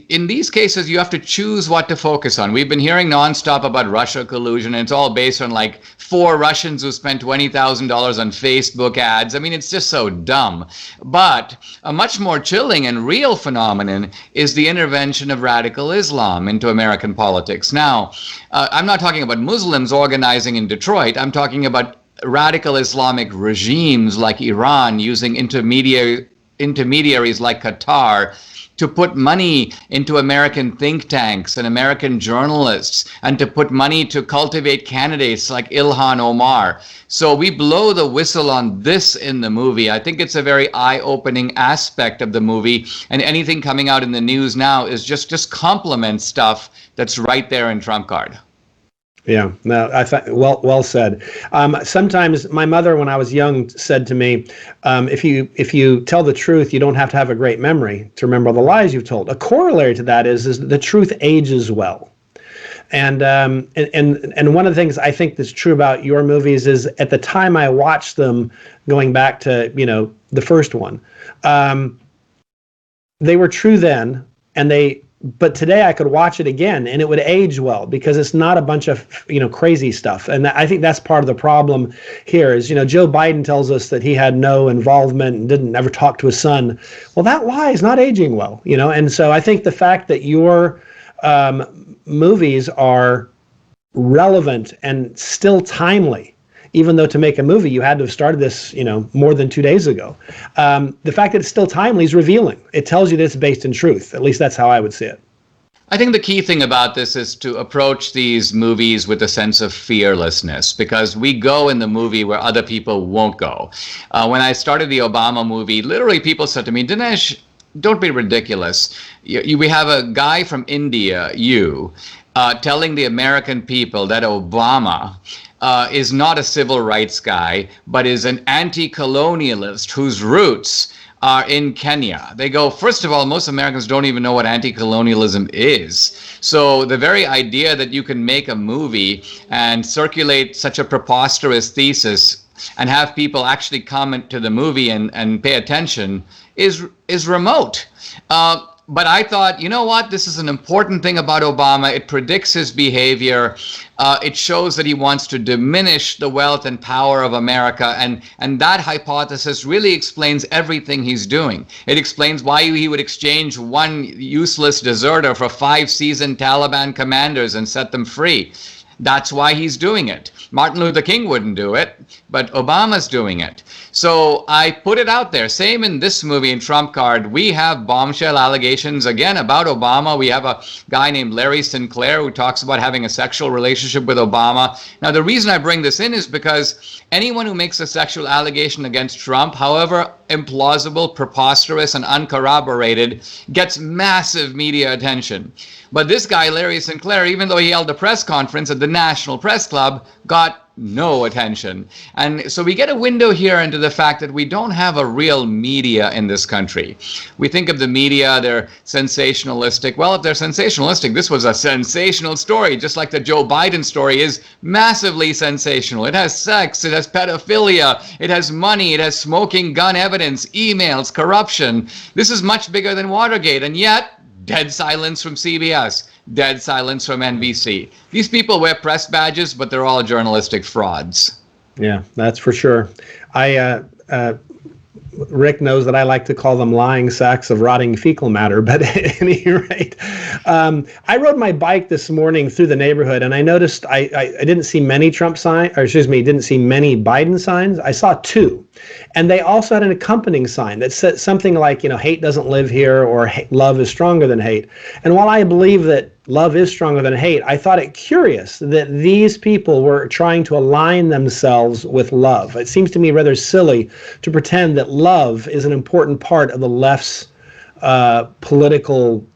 in these cases, you have to choose what to focus on. We've been hearing nonstop about Russia collusion, and it's all based on like 4 Russians who spent $20,000 on Facebook ads. I mean, it's just so dumb. But a much more chilling and real phenomenon is the intervention of radical Islam into American politics. Now, I'm not talking about Muslims organizing in Detroit. I'm talking about radical Islamic regimes like Iran using intermediaries like Qatar to put money into American think tanks and American journalists, and to put money to cultivate candidates like Ilhan Omar. So we blow the whistle on this in the movie. I think it's a very eye-opening aspect of the movie, and anything coming out in the news now is just complements stuff that's right there in Trump card. Yeah, no, I thought well said. Sometimes my mother, when I was young, said to me, "If you tell the truth, you don't have to have a great memory to remember the lies you've told." A corollary to that is the truth ages well. And one of the things I think that's true about your movies is at the time I watched them, going back to the first one, they were true then, but today I could watch it again and it would age well because it's not a bunch of crazy stuff. And I think that's part of the problem here is Joe Biden tells us that he had no involvement and didn't ever talk to his son. Well, that lie is not aging well, and so I think the fact that your movies are relevant and still timely, even though to make a movie, you had to have started this, more than 2 days ago. The fact that it's still timely is revealing. It tells you that it's based in truth. At least that's how I would see it. I think the key thing about this is to approach these movies with a sense of fearlessness, because we go in the movie where other people won't go. When I started the Obama movie, literally people said to me, Dinesh, don't be ridiculous. We have a guy from India, telling the American people that Obama is not a civil rights guy, but is an anti-colonialist whose roots are in Kenya. They go, first of all, most Americans don't even know what anti-colonialism is. So the very idea that you can make a movie and circulate such a preposterous thesis and have people actually comment to the movie and pay attention is remote. But I thought, you know what? This is an important thing about Obama. It predicts his behavior. It shows that he wants to diminish the wealth and power of America. And that hypothesis really explains everything he's doing. It explains why he would exchange one useless deserter for 5 seasoned Taliban commanders and set them free. That's why he's doing it. Martin Luther King wouldn't do it, but Obama's doing it. So I put it out there. Same in this movie in Trump Card. We have bombshell allegations, again, about Obama. We have a guy named Larry Sinclair who talks about having a sexual relationship with Obama. Now, the reason I bring this in is because anyone who makes a sexual allegation against Trump, however implausible, preposterous, and uncorroborated, gets massive media attention. But this guy, Larry Sinclair, even though he held a press conference at the National Press Club, got no attention. And so we get a window here into the fact that we don't have a real media in this country. We think of the media, they're sensationalistic. Well, if they're sensationalistic, this was a sensational story, just like the Joe Biden story is massively sensational. It has sex, it has pedophilia, it has money, it has smoking gun evidence, emails, corruption. This is much bigger than Watergate, and yet dead silence from CBS, dead silence from NBC. These people wear press badges, but they're all journalistic frauds. Yeah, that's for sure. Rick knows that I like to call them lying sacks of rotting fecal matter, but at any rate, I rode my bike this morning through the neighborhood, and I noticed I didn't see many didn't see many Biden signs. I saw 2. And they also had an accompanying sign that said something like, hate doesn't live here, or love is stronger than hate. And while I believe that love is stronger than hate, I thought it curious that these people were trying to align themselves with love. It seems to me rather silly to pretend that love is an important part of the left's political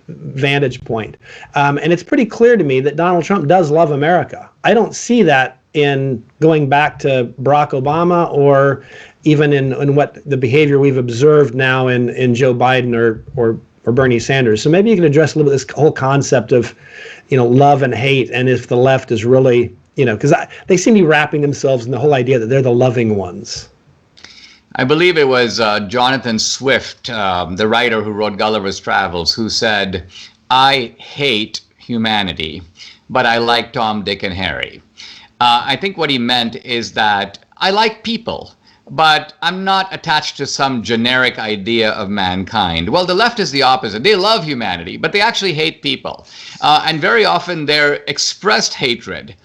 vantage point. And it's pretty clear to me that Donald Trump does love America. I don't see that in going back to Barack Obama, or even in what the behavior we've observed now in Joe Biden or Bernie Sanders. So maybe you can address a little bit this whole concept of, love and hate, and if the left is really, because they seem to be wrapping themselves in the whole idea that they're the loving ones. I believe it was Jonathan Swift, the writer who wrote Gulliver's Travels, who said, "I hate humanity, but I like Tom, Dick, and Harry." I think what he meant is that I like people, but I'm not attached to some generic idea of mankind. Well, the left is the opposite. They love humanity, but they actually hate people. And very often their expressed hatred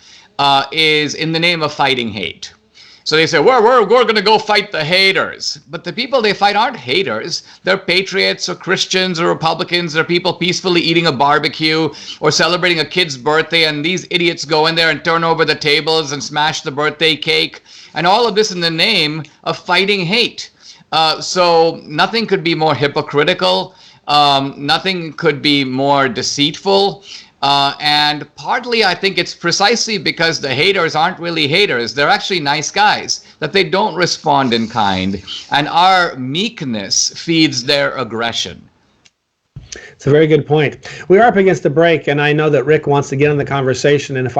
is in the name of fighting hate. So they say, we're going to go fight the haters. But the people they fight aren't haters. They're patriots or Christians or Republicans. They're people peacefully eating a barbecue or celebrating a kid's birthday, and these idiots go in there and turn over the tables and smash the birthday cake. And all of this in the name of fighting hate. So nothing could be more hypocritical. Nothing could be more deceitful. And partly I think it's precisely because the haters aren't really haters. They're actually nice guys, that they don't respond in kind. And our meekness feeds their aggression. It's a very good point. We are up against the break, and I know that Rick wants to get in the conversation, and if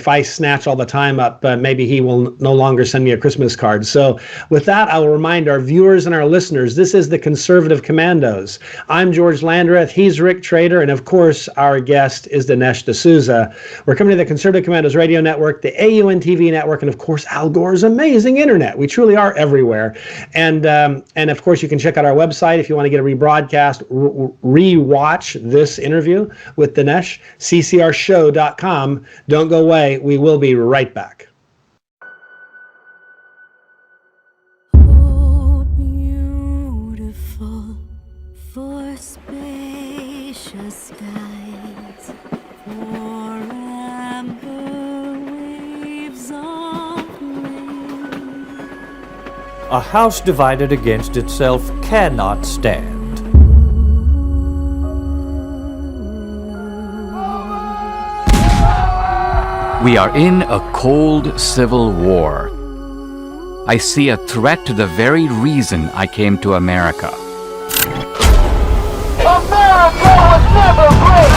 I snatch all the time up, maybe he will no longer send me a Christmas card. So with that, I will remind our viewers and our listeners, this is the Conservative Commandos. I'm George Landreth, he's Rick Trader, and of course, our guest is Dinesh D'Souza. We're coming to the Conservative Commandos Radio Network, the AUN TV network, and of course, Al Gore's amazing internet. We truly are everywhere. And of course, you can check out our website if you want to get a rebroadcast, rewatch watch this interview with Dinesh, ccrshow.com. Don't go away. We will be right back. Oh, beautiful for spacious skies, for amber waves of rain. A house divided against itself cannot stand. We are in a cold civil war. I see a threat to the very reason I came to America. America was never great!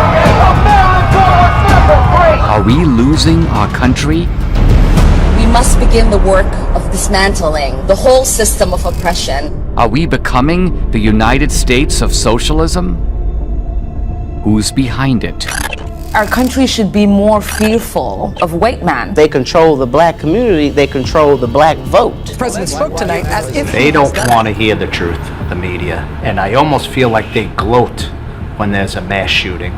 America was never great! Are we losing our country? We must begin the work of dismantling the whole system of oppression. Are we becoming the United States of socialism? Who's behind it? Our country should be more fearful of white man. They control the black community, they control the black vote. The president spoke tonight as if they don't want to hear the truth, the media, and I almost feel like they gloat when there's a mass shooting.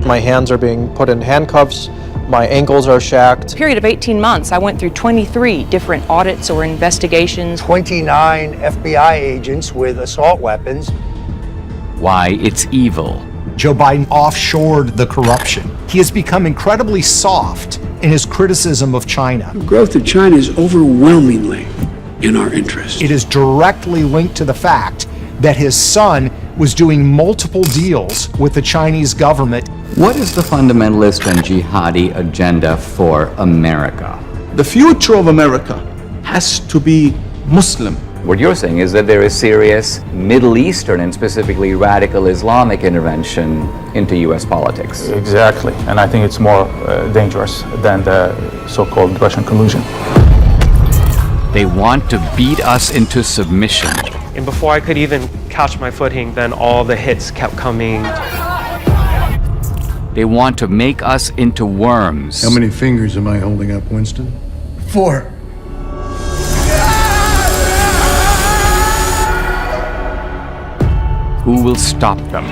My hands are being put in handcuffs, my ankles are shacked. Period of 18 months, I went through 23 different audits or investigations. 29 FBI agents with assault weapons. Why it's evil. Joe Biden offshored the corruption. He has become incredibly soft in his criticism of China. The growth of China is overwhelmingly in our interest. It is directly linked to the fact that his son was doing multiple deals with the Chinese government. What is the fundamentalist and jihadi agenda for America? The future of America has to be Muslim. What you're saying is that there is serious Middle Eastern and specifically radical Islamic intervention into U.S. politics. Exactly, and I think it's more dangerous than the so-called Russian collusion. They want to beat us into submission. And before I could even catch my footing, then all the hits kept coming. They want to make us into worms. How many fingers am I holding up, Winston? 4. Who will stop them?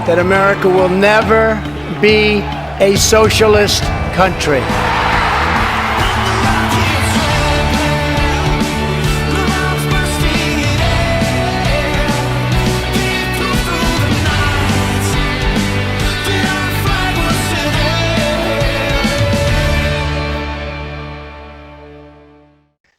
That America will never be a socialist country.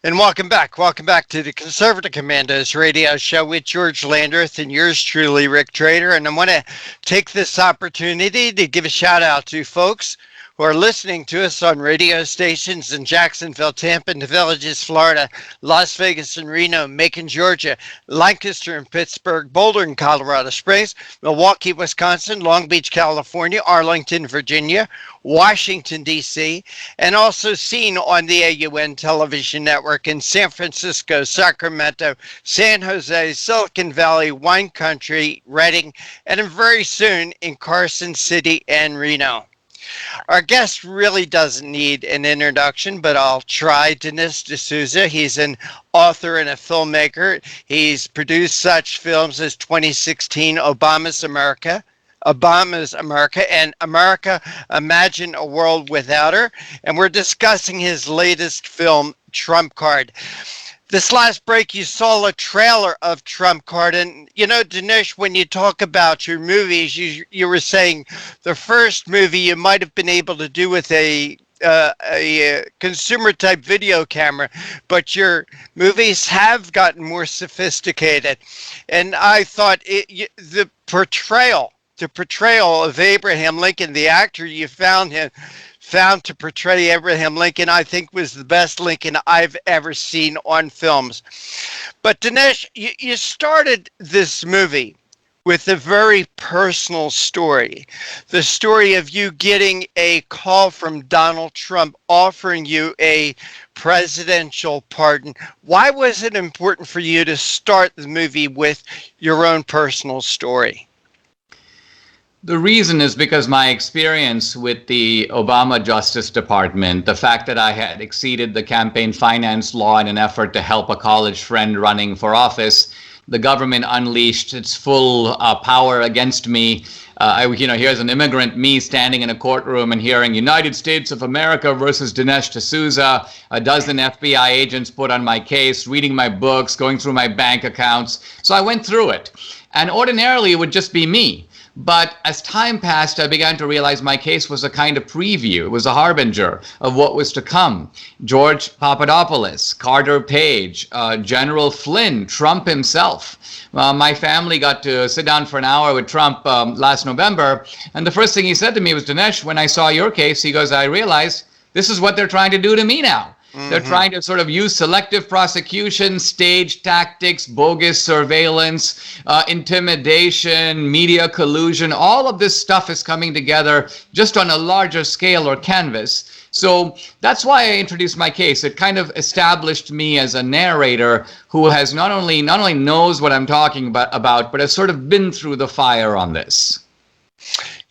And welcome back. Welcome back to the Conservative Commandos radio show with George Landreth and yours truly, Rick Trader. And I want to take this opportunity to give a shout out to folks who are listening to us on radio stations in Jacksonville, Tampa, and the Villages, Florida, Las Vegas and Reno, Macon, Georgia, Lancaster and Pittsburgh, Boulder and Colorado Springs, Milwaukee, Wisconsin, Long Beach, California, Arlington, Virginia, Washington, D.C., and also seen on the AUN television network in San Francisco, Sacramento, San Jose, Silicon Valley, Wine Country, Redding, and very soon in Carson City and Reno. Our guest really doesn't need an introduction, but I'll try. Dinesh D'Souza. He's an author and a filmmaker. He's produced such films as 2016 Obama's America, and America, Imagine a World Without Her. And we're discussing his latest film, Trump Card. This last break, you saw a trailer of Trump Card. And, you know, Dinesh, when you talk about your movies, you were saying the first movie you might have been able to do with a consumer-type video camera, but your movies have gotten more sophisticated. And I thought the portrayal of Abraham Lincoln, the actor you found to portray Abraham Lincoln, I think was the best Lincoln I've ever seen on films. But Dinesh, you started this movie with a very personal story. The story of you getting a call from Donald Trump offering you a presidential pardon. Why was it important for you to start the movie with your own personal story? The reason is because my experience with the Obama Justice Department, the fact that I had exceeded the campaign finance law in an effort to help a college friend running for office, the government unleashed its full power against me. Here's an immigrant, me standing in a courtroom and hearing United States of America versus Dinesh D'Souza, a dozen FBI agents put on my case, reading my books, going through my bank accounts. So I went through it. And ordinarily it would just be me. But as time passed, I began to realize my case was a kind of preview. It was a harbinger of what was to come. George Papadopoulos, Carter Page, General Flynn, Trump himself. My family got to sit down for an hour with Trump last November. And the first thing he said to me was, Dinesh, when I saw your case, he goes, I realized this is what they're trying to do to me now. They're trying to sort of use selective prosecution, stage tactics, bogus surveillance, intimidation, media collusion. All of this stuff is coming together just on a larger scale or canvas. So that's why I introduced my case. It kind of established me as a narrator who has not only knows what I'm talking about, but has sort of been through the fire on this.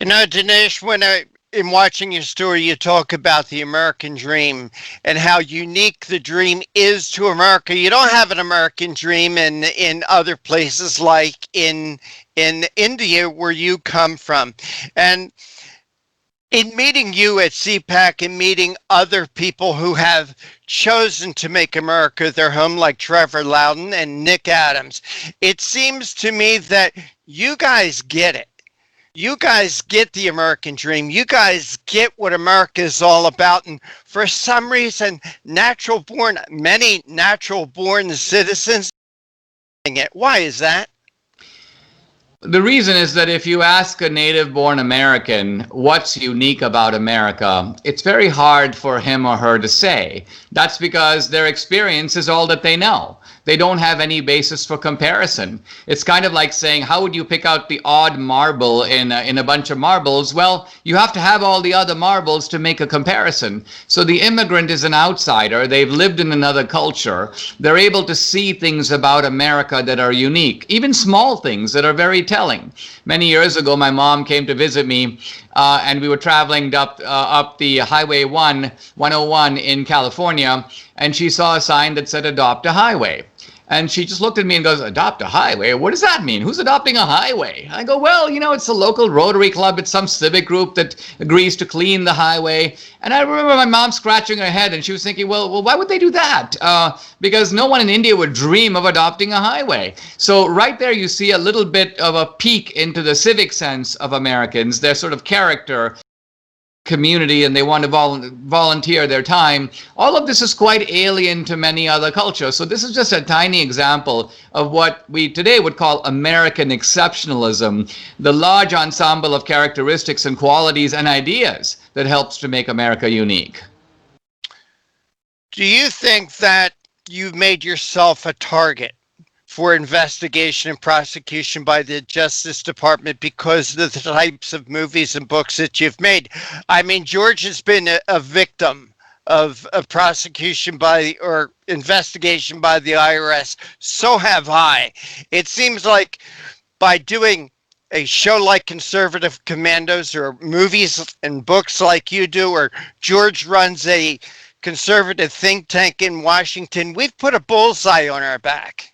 You know, Dinesh, in watching your story, you talk about the American dream and how unique the dream is to America. You don't have an American dream in other places like in India, where you come from. And in meeting you at CPAC and meeting other people who have chosen to make America their home, like Trevor Loudon and Nick Adams, it seems to me that you guys get it. You guys get the American dream. You guys get what America is all about. And for some reason, many natural born citizens it. Why is that? The reason is that if you ask a native-born American what's unique about America, it's very hard for him or her to say. That's because their experience is all that they know. They don't have any basis for comparison. It's kind of like saying, how would you pick out the odd marble in a bunch of marbles? Well, you have to have all the other marbles to make a comparison. So the immigrant is an outsider. They've lived in another culture. They're able to see things about America that are unique, even small things that are very telling. Many years ago, my mom came to visit me, and we were traveling up the Highway 101 in California, and she saw a sign that said, Adopt a Highway. And she just looked at me and goes, adopt a highway? What does that mean? Who's adopting a highway? I go, well, it's a local Rotary Club. It's some civic group that agrees to clean the highway. And I remember my mom scratching her head, and she was thinking, well, why would they do that? Because no one in India would dream of adopting a highway. So right there, you see a little bit of a peek into the civic sense of Americans, their sort of character, community, and they want to volunteer their time. All of this is quite alien to many other cultures. So this is just a tiny example of what we today would call American exceptionalism, the large ensemble of characteristics and qualities and ideas that helps to make America unique. Do you think that you've made yourself a target for investigation and prosecution by the Justice Department because of the types of movies and books that you've made? I mean, George has been a victim of prosecution or investigation by the IRS. So have I. It seems like by doing a show like Conservative Commandos or movies and books like you do, or George runs a conservative think tank in Washington, we've put a bullseye on our back.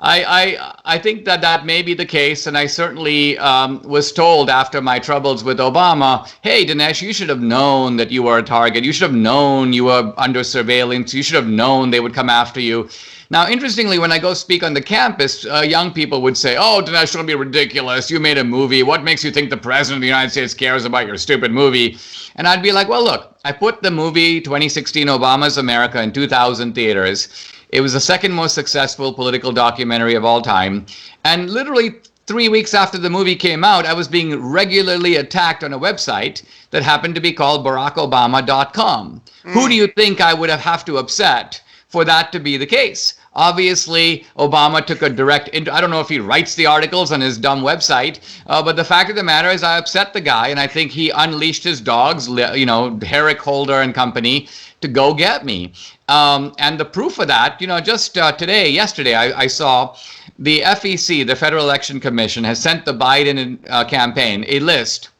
I think that may be the case, and I certainly was told after my troubles with Obama, hey, Dinesh, you should have known that you were a target. You should have known you were under surveillance. You should have known they would come after you. Now, interestingly, when I go speak on the campus, young people would say, oh, Dinesh, don't be ridiculous. You made a movie. What makes you think the president of the United States cares about your stupid movie? And I'd be like, well, look, I put the movie 2016 Obama's America in 2,000 theaters. It was the second most successful political documentary of all time. And literally 3 weeks after the movie came out, I was being regularly attacked on a website that happened to be called BarackObama.com. Who do you think I would have to upset for that to be the case? Obviously, Obama took a direct I don't know if he writes the articles on his dumb website, but the fact of the matter is I upset the guy, and I think he unleashed his dogs, Herrick Holder and company, to go get me. And the proof of that, yesterday, I saw the FEC, the Federal Election Commission, has sent the Biden campaign a list.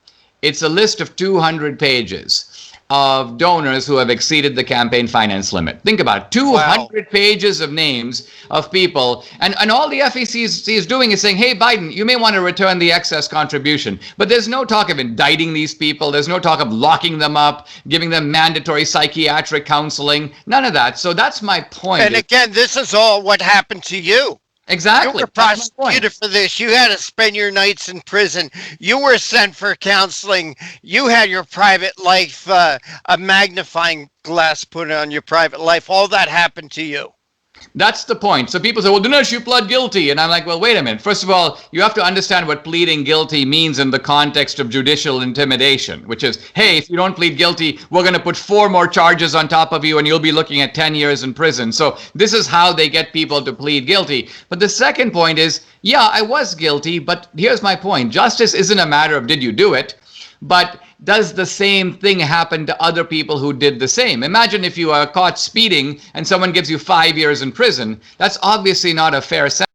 It's a list of 200 pages of donors who have exceeded the campaign finance limit. Think about it, 200 pages of names of people. And all the FEC is doing is saying, hey, Biden, you may want to return the excess contribution. But there's no talk of indicting these people. There's no talk of locking them up, giving them mandatory psychiatric counseling, none of that. So that's my point. And again, this is all what happened to you. Exactly. You were prosecuted for this. You had to spend your nights in prison. You were sent for counseling. You had your private life, a magnifying glass put on your private life. All that happened to you. That's the point. So people say, well, Dinesh, you pled guilty. And I'm like, well, wait a minute. First of all, you have to understand what pleading guilty means in the context of judicial intimidation, which is, hey, if you don't plead guilty, we're going to put 4 more charges on top of you and you'll be looking at 10 years in prison. So this is how they get people to plead guilty. But the second point is, yeah, I was guilty, but here's my point. Justice isn't a matter of did you do it, but does the same thing happen to other people who did the same? Imagine if you are caught speeding and someone gives you 5 years in prison. That's obviously not a fair sentence.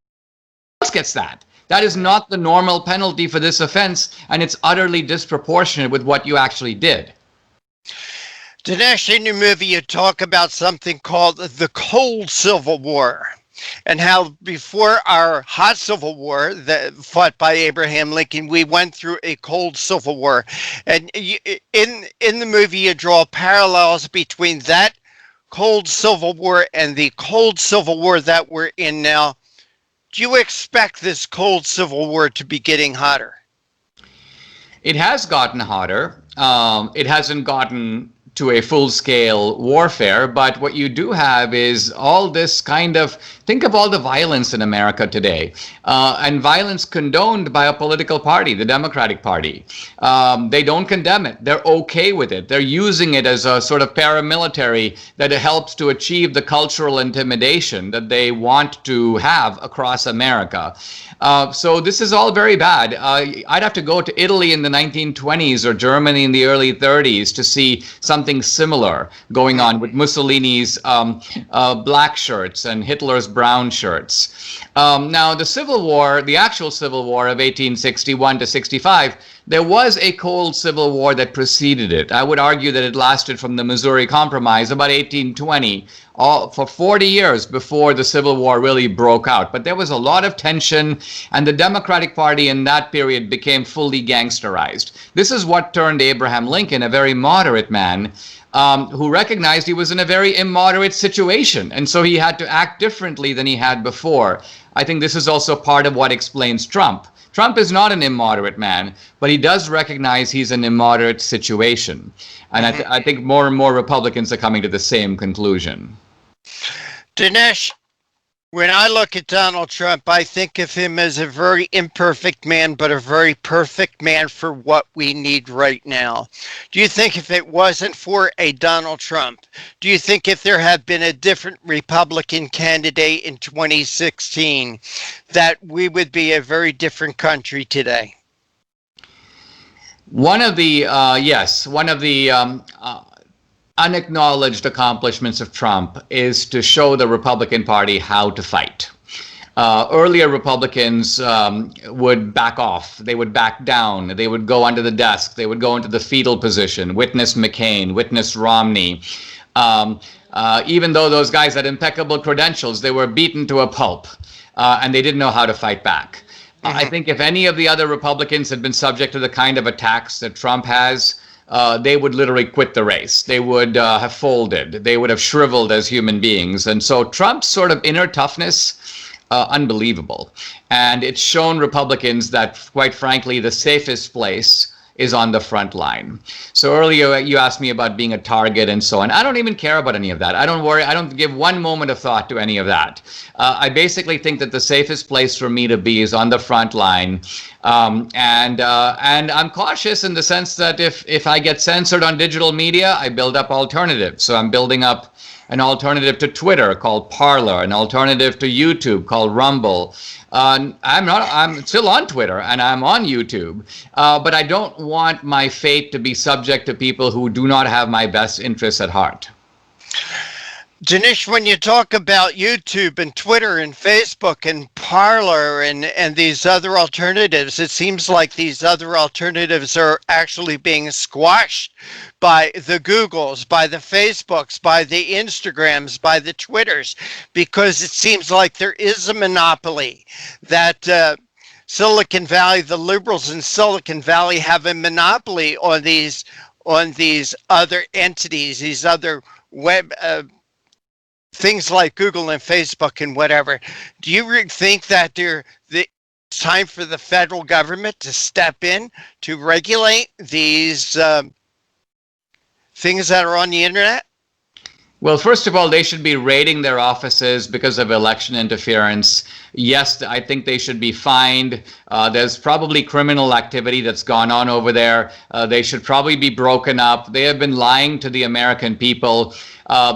Who else gets that? That is not the normal penalty for this offense, and it's utterly disproportionate with what you actually did. Dinesh, in your movie, you talk about something called the Cold Civil War, and how before our hot Civil War that fought by Abraham Lincoln, we went through a cold Civil War. And in the movie, you draw parallels between that cold Civil War and the cold Civil War that we're in now. Do you expect this cold Civil War to be getting hotter? It has gotten hotter. It hasn't gotten to a full-scale warfare, but what you do have is all this kind of, think of all the violence in America today, and violence condoned by a political party, the Democratic Party. They don't condemn it. They're okay with it. They're using it as a sort of paramilitary that helps to achieve the cultural intimidation that they want to have across America. So this is all very bad. I'd have to go to Italy in the 1920s or Germany in the early 30s to see something similar going on with Mussolini's black shirts and Hitler's brown shirts. Now, the Civil War, the actual Civil War of 1861 to 65, there was a cold Civil War that preceded it. I would argue that it lasted from the Missouri Compromise about 1820 for 40 years before the Civil War really broke out. But there was a lot of tension, and the Democratic Party in that period became fully gangsterized. This is what turned Abraham Lincoln, a very moderate man, who recognized he was in a very immoderate situation, and so he had to act differently than he had before. I think this is also part of what explains Trump. Trump is not an immoderate man, but he does recognize he's an immoderate situation. And I think more and more Republicans are coming to the same conclusion. Dinesh, when I look at Donald Trump, I think of him as a very imperfect man, but a very perfect man for what we need right now. Do you think if it wasn't for a Donald Trump, do you think if there had been a different Republican candidate in 2016, that we would be a very different country today? One of the unacknowledged accomplishments of Trump is to show the Republican Party how to fight. Earlier Republicans would back off, they would back down, they would go under the desk, they would go into the fetal position, witness McCain, witness Romney. Even though those guys had impeccable credentials, they were beaten to a pulp, and they didn't know how to fight back. I think if any of the other Republicans had been subject to the kind of attacks that Trump has, they would literally quit the race. They would have folded. They would have shriveled as human beings. And so Trump's sort of inner toughness, unbelievable. And it's shown Republicans that, quite frankly, the safest place is on the front line. So earlier you asked me about being a target and so on. I don't even care about any of that. I don't worry. I don't give one moment of thought to any of that. I basically think that the safest place for me to be is on the front line. And I'm cautious in the sense that if I get censored on digital media, I build up alternatives. So I'm building up an alternative to Twitter called Parler, an alternative to YouTube called Rumble. I'm still on Twitter and I'm on YouTube, but I don't want my fate to be subject to people who do not have my best interests at heart. Dinesh, when you talk about YouTube and Twitter and Facebook and Parler and these other alternatives, it seems like these other alternatives are actually being squashed by the Googles, by the Facebooks, by the Instagrams, by the Twitters, because it seems like there is a monopoly that Silicon Valley, the liberals in Silicon Valley have a monopoly on these other entities, these other web things like Google and Facebook and whatever. Do you think that it's time for the federal government to step in to regulate these things that are on the internet? Well, first of all, they should be raiding their offices because of election interference. Yes, I think they should be fined. There's probably criminal activity that's gone on over there. They should probably be broken up. They have been lying to the American people.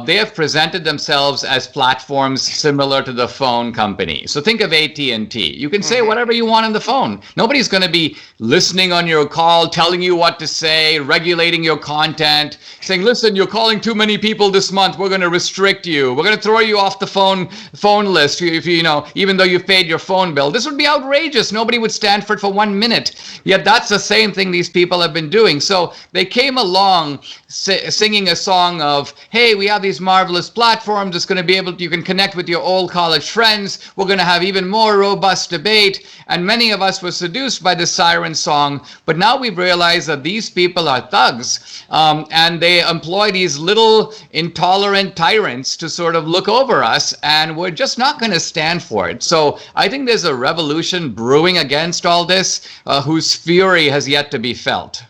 They have presented themselves as platforms similar to the phone company. So think of AT&T. You can say whatever you want on the phone. Nobody's going to be listening on your call, telling you what to say, regulating your content, saying, listen, you're calling too many people this month. We're going to restrict you. We're going to throw you off the phone list if even though you've paid your phone bill. This would be outrageous. Nobody would stand for it for 1 minute. Yet that's the same thing these people have been doing. So they came along singing a song of, hey, we have these marvelous platforms. It's going to be you can connect with your old college friends. We're going to have even more robust debate. And many of us were seduced by this siren song. But now we've realized that these people are thugs. And they employ these little intolerant tyrants to sort of look over us. And we're just not going to stand for it. So I think there's a revolution brewing against all this, whose fury has yet to be felt.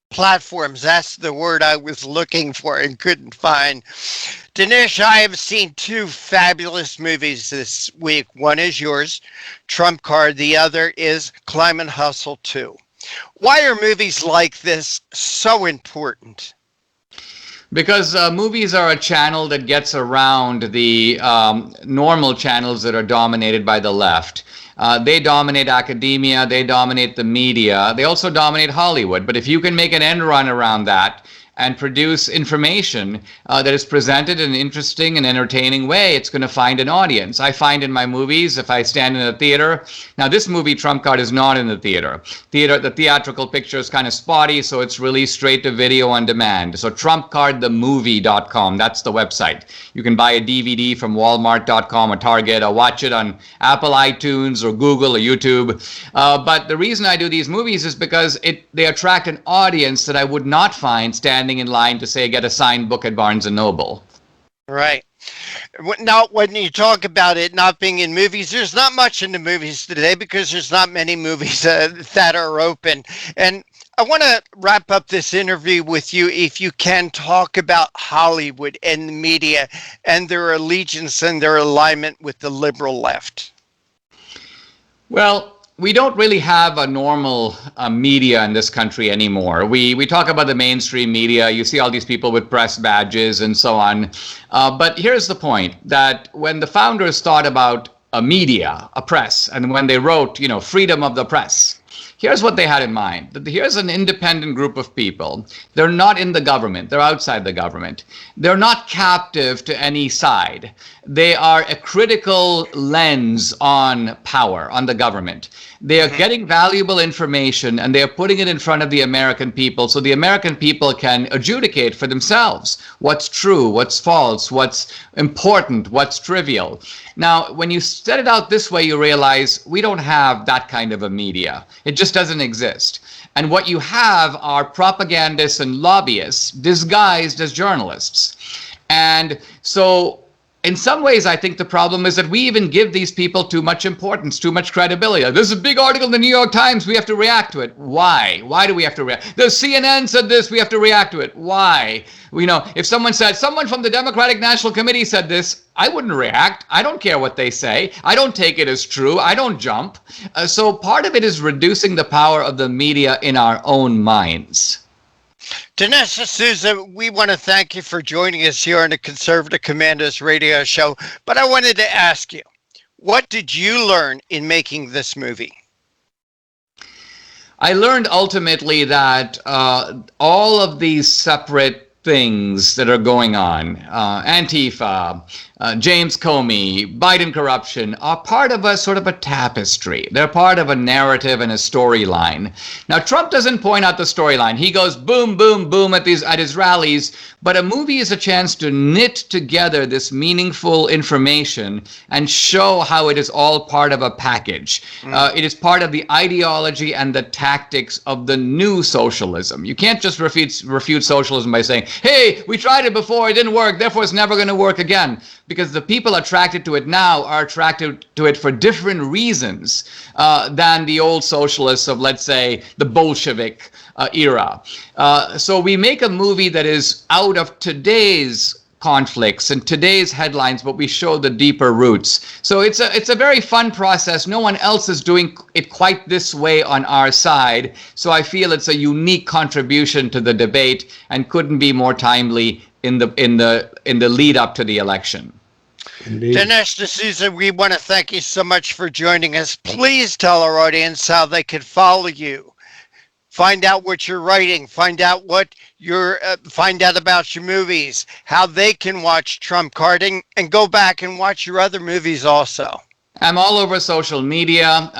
Platforms, that's the word I was looking for and couldn't find. Dinesh, I have seen two fabulous movies this week. One is yours, Trump Card. The other is Climate Hustle 2. Why are movies like this so important? Because movies are a channel that gets around the normal channels that are dominated by the left. They dominate academia, they dominate the media, they also dominate Hollywood. But if you can make an end run around that and produce information that is presented in an interesting and entertaining way, it's going to find an audience. I find in my movies, if I stand in a theater, now this movie, Trump Card, is not in the theater. The theatrical picture is kind of spotty, so it's released straight to video on demand. So TrumpCardTheMovie.com, that's the website. You can buy a DVD from Walmart.com or Target, or watch it on Apple iTunes or Google or YouTube. But the reason I do these movies is because they attract an audience that I would not find standing in line to say get a signed book at Barnes and Noble. Right. Now, when you talk about it not being in movies, there's not much in the movies today because there's not many movies that are open. And I want to wrap up this interview with you, if you can, talk about Hollywood and the media and their allegiance and their alignment with the liberal left. Well, we don't really have a normal media in this country anymore. We talk about the mainstream media. You see all these people with press badges and so on. But here's the point, that when the founders thought about a media, a press, and when they wrote, freedom of the press, here's what they had in mind. That here's an independent group of people. They're not in the government. They're outside the government. They're not captive to any side. They are a critical lens on power, on the government. They are getting valuable information and they are putting it in front of the American people so the American people can adjudicate for themselves what's true, what's false, what's important, what's trivial. Now, when you set it out this way, you realize we don't have that kind of a media. It just doesn't exist. And what you have are propagandists and lobbyists disguised as journalists. And so in some ways, I think the problem is that we even give these people too much importance, too much credibility. There's a big article in the New York Times, we have to react to it. Why? Why do we have to react? The CNN said this, we have to react to it. Why? If someone said, someone from the Democratic National Committee said this, I wouldn't react. I don't care what they say. I don't take it as true. I don't jump. So part of it is reducing the power of the media in our own minds. Dinesh D'Souza, we want to thank you for joining us here on the Conservative Commandos radio show. But I wanted to ask you, what did you learn in making this movie? I learned ultimately that all of these separate things that are going on, Antifa, James Comey, Biden corruption are part of a sort of a tapestry. They're part of a narrative and a storyline. Now, Trump doesn't point out the storyline. He goes boom, boom, boom at his rallies. But a movie is a chance to knit together this meaningful information and show how it is all part of a package. It is part of the ideology and the tactics of the new socialism. You can't just refute socialism by saying, hey, we tried it before, it didn't work, therefore it's never going to work again. Because the people attracted to it now are attracted to it for different reasons than the old socialists of, let's say, the Bolshevik era. So we make a movie that is out of today's conflicts and today's headlines, but we show the deeper roots. So it's a very fun process. No one else is doing it quite this way on our side. So I feel it's a unique contribution to the debate and couldn't be more timely in the lead up to the election. Indeed. Dinesh D'Souza, we want to thank you so much for joining us. Please tell our audience how they could follow you, find out what you're writing, find out what find out about your movies, how they can watch Trump Carding, and go back and watch your other movies also. I'm all over social media,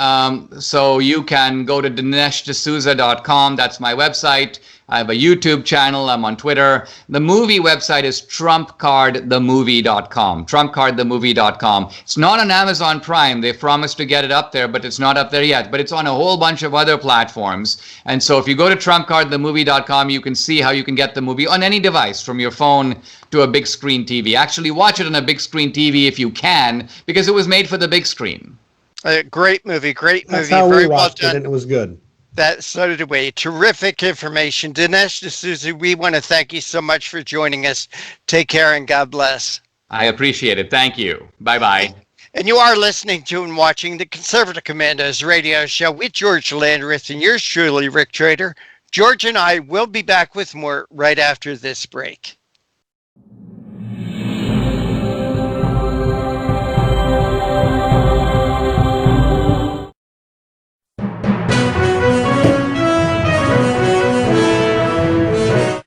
so you can go to DineshD'Souza.com. That's my website. I have a YouTube channel. I'm on Twitter. The movie website is TrumpCardTheMovie.com. TrumpCardTheMovie.com. It's not on Amazon Prime. They promised to get it up there, but it's not up there yet. But it's on a whole bunch of other platforms. And so if you go to TrumpCardTheMovie.com, you can see how you can get the movie on any device, from your phone to a big screen TV. Actually, watch it on a big screen TV if you can, because it was made for the big screen. Great movie. That's how Very we well watched done. it, and it was good. So did we. Terrific information. Dinesh D'Souza, we want to thank you so much for joining us. Take care and God bless. I appreciate it. Thank you. Bye-bye. And you are listening to and watching the Conservative Commandos radio show with George Landreth and yours truly, Rick Trader. George and I will be back with more right after this break.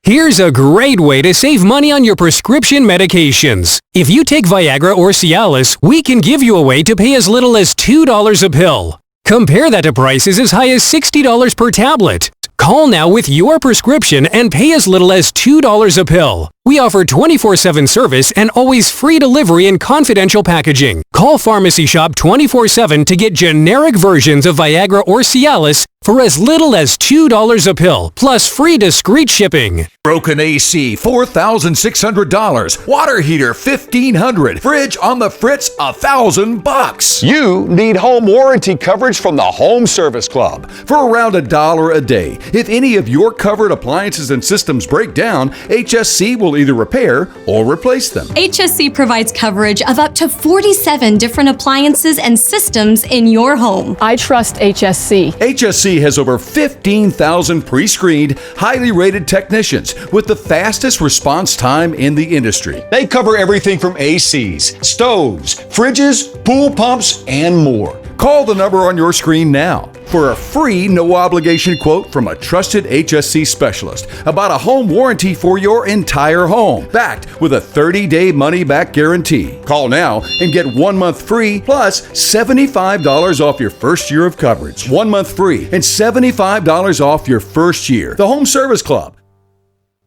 Here's a great way to save money on your prescription medications. If you take Viagra or Cialis, we can give you a way to pay as little as $2 a pill. Compare that to prices as high as $60 per tablet. Call now with your prescription and pay as little as $2 a pill. We offer 24/7 service and always free delivery and confidential packaging. Call Pharmacy Shop 24/7 to get generic versions of Viagra or Cialis for as little as $2 a pill, plus free discreet shipping. Broken AC, $4,600. Water heater, $1,500. Fridge on the fritz, $1,000. You need home warranty coverage from the Home Service Club for around $1 a day. If any of your covered appliances and systems break down, HSC will either repair or replace them. HSC provides coverage of up to 47 different appliances and systems in your home. I trust HSC. HSC has over 15,000 pre-screened, highly rated technicians with the fastest response time in the industry. They cover everything from ACs, stoves, fridges, pool pumps, and more. Call the number on your screen now for a free no-obligation quote from a trusted HSC specialist about a home warranty for your entire home, backed with a 30-day money-back guarantee. Call now and get 1 month free plus $75 off your first year of coverage. 1 month free and $75 off your first year. The Home Service Club.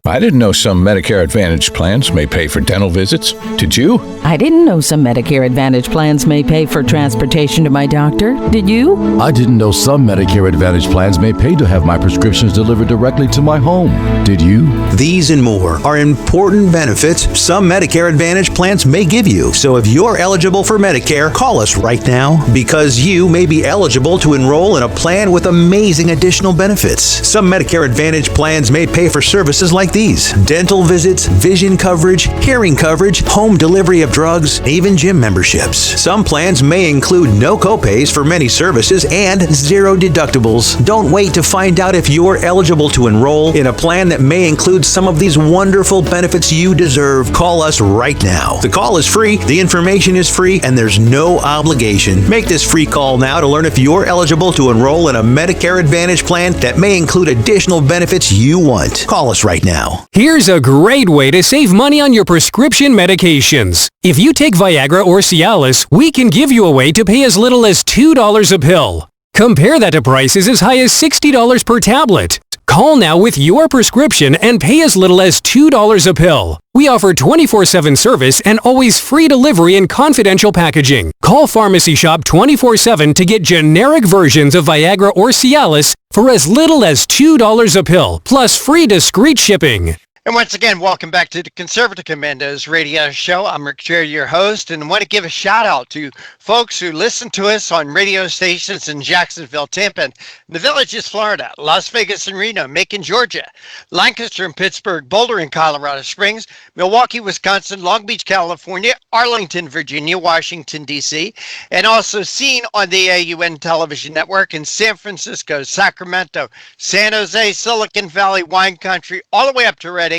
I didn't know some Medicare Advantage plans may pay for dental visits. Did you? I didn't know some Medicare Advantage plans may pay for transportation to my doctor. Did you? I didn't know some Medicare Advantage plans may pay to have my prescriptions delivered directly to my home. Did you? These and more are important benefits some Medicare Advantage plans may give you. So if you're eligible for Medicare, call us right now, because you may be eligible to enroll in a plan with amazing additional benefits. Some Medicare Advantage plans may pay for services like these: dental visits, vision coverage, hearing coverage, home delivery of drugs, even gym memberships. Some plans may include no copays for many services and 0 deductibles. Don't wait to find out if you're eligible to enroll in a plan that may include some of these wonderful benefits you deserve. Call us right now. The call is free, the information is free, and there's no obligation. Make this free call now to learn if you're eligible to enroll in a Medicare Advantage plan that may include additional benefits you want. Call us right now. now. Here's a great way to save money on your prescription medications. If you take Viagra or Cialis, we can give you a way to pay as little as $2 a pill. Compare that to prices as high as $60 per tablet. Call now with your prescription and pay as little as $2 a pill. We offer 24/7 service and always free delivery and confidential packaging. Call Pharmacy Shop 24/7 to get generic versions of Viagra or Cialis for as little as $2 a pill, plus free discreet shipping. And once again, welcome back to the Conservative Commandos radio show. I'm Rick Jerry, your host, and I want to give a shout out to folks who listen to us on radio stations in Jacksonville, Tampa, the Villages, Florida, Las Vegas and Reno, Macon, Georgia, Lancaster and Pittsburgh, Boulder and Colorado Springs, Milwaukee, Wisconsin, Long Beach, California, Arlington, Virginia, Washington, D.C., and also seen on the AUN television network in San Francisco, Sacramento, San Jose, Silicon Valley, Wine Country, all the way up to Redding,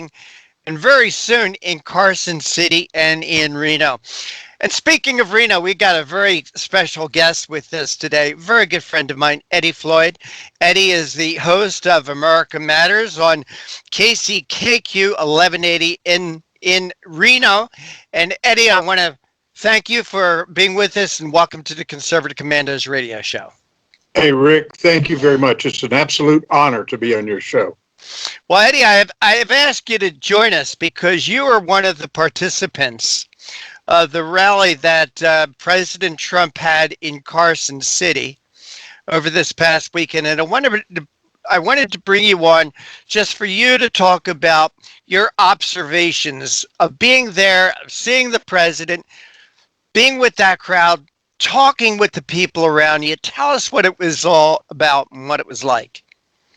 and very soon in Carson City and in Reno. And speaking of Reno, we got a very special guest with us today, very good friend of mine, Eddie Floyd. Eddie is the host of America Matters on KCKQ 1180 in Reno. And Eddie, I want to thank you for being with us and welcome to the Conservative Commandos radio show. Hey, Rick, thank you very much. It's an absolute honor to be on your show. Well, Eddie, I have asked you to join us because you are one of the participants of the rally that President Trump had in Carson City over this past weekend. And I wanted to bring you on just for you to talk about your observations of being there, of seeing the president, being with that crowd, talking with the people around you. Tell us what it was all about and what it was like.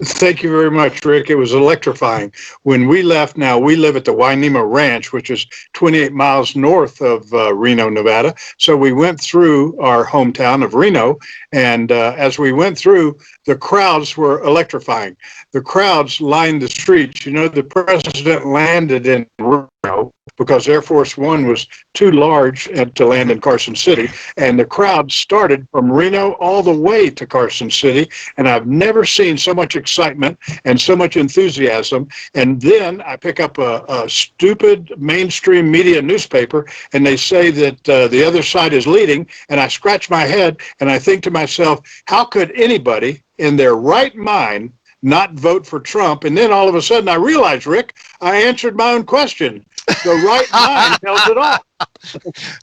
Thank you very much, Rick. It was electrifying. When we left, now we live at the Wainema Ranch, which is 28 miles north of Reno, Nevada. So we went through our hometown of Reno, and as we went through, the crowds were electrifying. The crowds lined the streets. You know, the president landed in Reno because Air Force One was too large to land in Carson City, and the crowd started from Reno all the way to Carson City, and I've never seen so much excitement and so much enthusiasm. And then I pick up a stupid mainstream media newspaper, and they say that the other side is leading, and I scratch my head, and I think to myself, how could anybody in their right mind not vote for Trump? And then all of a sudden I realized, Rick, I answered my own question. The right mind tells it all.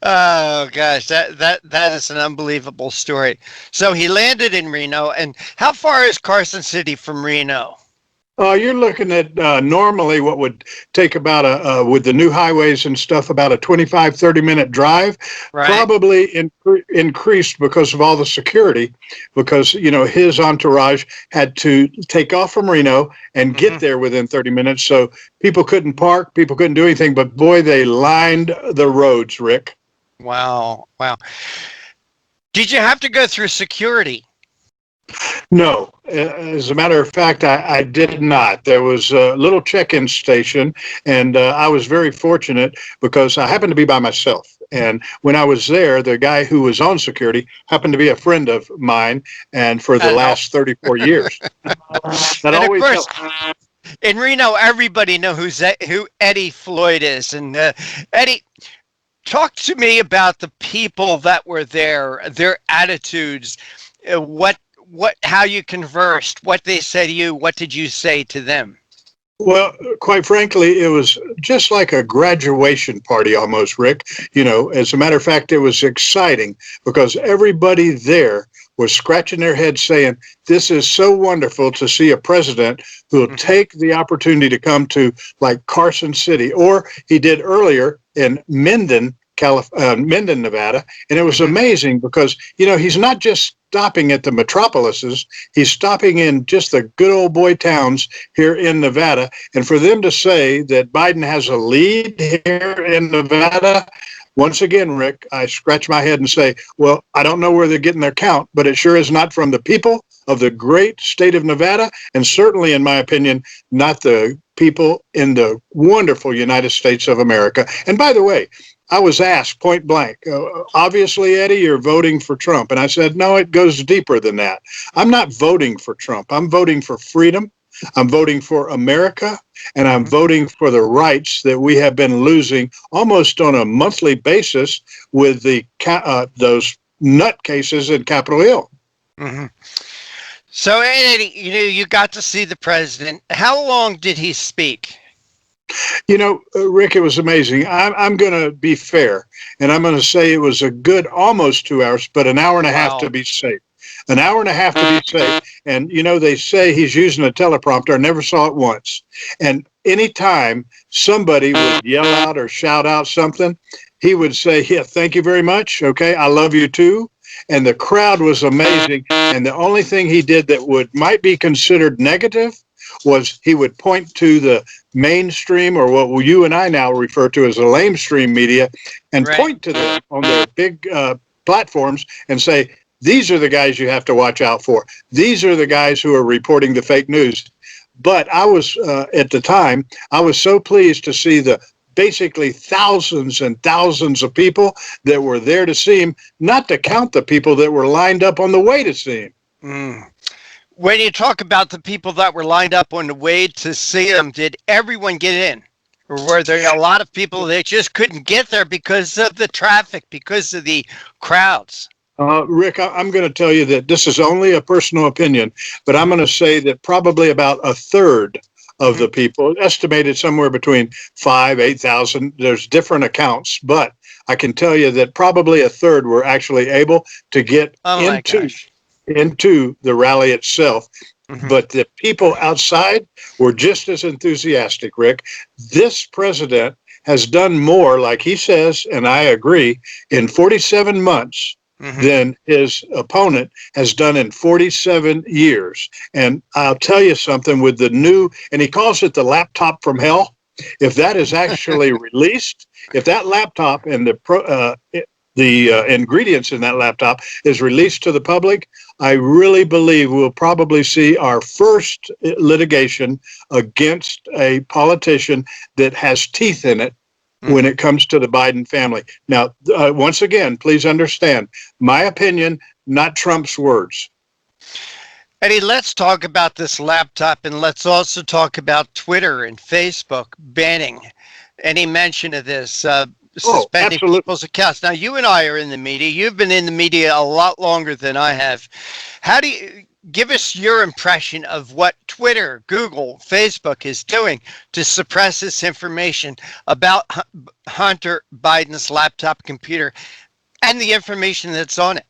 Oh gosh, that is an unbelievable story. So he landed in Reno, and how far is Carson City from Reno? You're looking at normally what would take about with the new highways and stuff, about a 25-30-minute drive. Right. Probably increased because of all the security, because, you know, his entourage had to take off from Reno and get there within 30 minutes. So people couldn't park, people couldn't do anything, but boy, they lined the roads, Rick. Wow. Did you have to go through security? No, as a matter of fact, I did not. There was a little check-in station, and I was very fortunate because I happened to be by myself. And when I was there, the guy who was on security happened to be a friend of mine, and for the last 34 years. That always helps. In Reno, everybody knows who Eddie Floyd is. And Eddie, talk to me about the people that were there, their attitudes, how you conversed, what they said to you, what did you say to them? Well, quite frankly, it was just like a graduation party almost, Rick. You know, as a matter of fact, it was exciting because everybody there was scratching their heads saying, this is so wonderful to see a president who will take the opportunity to come to like Carson City, or he did earlier in Minden, Nevada. And it was amazing because, you know, he's not just stopping at the metropolises, he's stopping in just the good old boy towns here in Nevada. And for them to say that Biden has a lead here in Nevada, once again, Rick, I scratch my head and say, well, I don't know where they're getting their count, but it sure is not from the people of the great state of Nevada, and certainly, in my opinion, not the people in the wonderful United States of America. And by the way, I was asked point blank, obviously, Eddie, you're voting for Trump. And I said, no, it goes deeper than that. I'm not voting for Trump. I'm voting for freedom. I'm voting for America, and I'm voting for the rights that we have been losing almost on a monthly basis with the those nutcases in Capitol Hill. Mm-hmm. So, Eddie, you got to see the president. How long did he speak? Rick, it was amazing. I'm going to be fair, and I'm going to say it was a good almost 2 hours, but an hour and a half to be safe. An hour and a half to be safe. And, they say he's using a teleprompter. I never saw it once. And anytime somebody would yell out or shout out something, he would say, yeah, thank you very much. Okay, I love you too. And the crowd was amazing. And the only thing he did that might be considered negative was he would point to the mainstream, or what you and I now refer to as the lamestream media, and point to them on their big platforms and say, these are the guys you have to watch out for. These are the guys who are reporting the fake news. But I was, at the time, I was so pleased to see the basically thousands and thousands of people that were there to see him, not to count the people that were lined up on the way to see him. Mm. When you talk about the people that were lined up on the way to see him, did everyone get in? Or were there a lot of people that just couldn't get there because of the traffic, because of the crowds? Rick, I'm going to tell you that this is only a personal opinion, but I'm going to say that probably about a third of the people, estimated somewhere between 5,000, 8,000, there's different accounts, but I can tell you that probably a third were actually able to get into the rally itself. Mm-hmm. But the people outside were just as enthusiastic, Rick. This president has done more, like he says, and I agree, in 47 months than his opponent has done in 47 years. And I'll tell you something with the new, and he calls it the laptop from hell. If that is actually released, if that laptop and the ingredients in that laptop is released to the public, I really believe we'll probably see our first litigation against a politician that has teeth in it when it comes to the Biden family. Now, once again, please understand, my opinion, not Trump's words. Eddie, let's talk about this laptop, and let's also talk about Twitter and Facebook banning any mention of this. Suspending people's accounts. Now, you and I are in the media. You've been in the media a lot longer than I have. How do you give us your impression of what Twitter, Google, Facebook is doing to suppress this information about Hunter Biden's laptop computer and the information that's on it?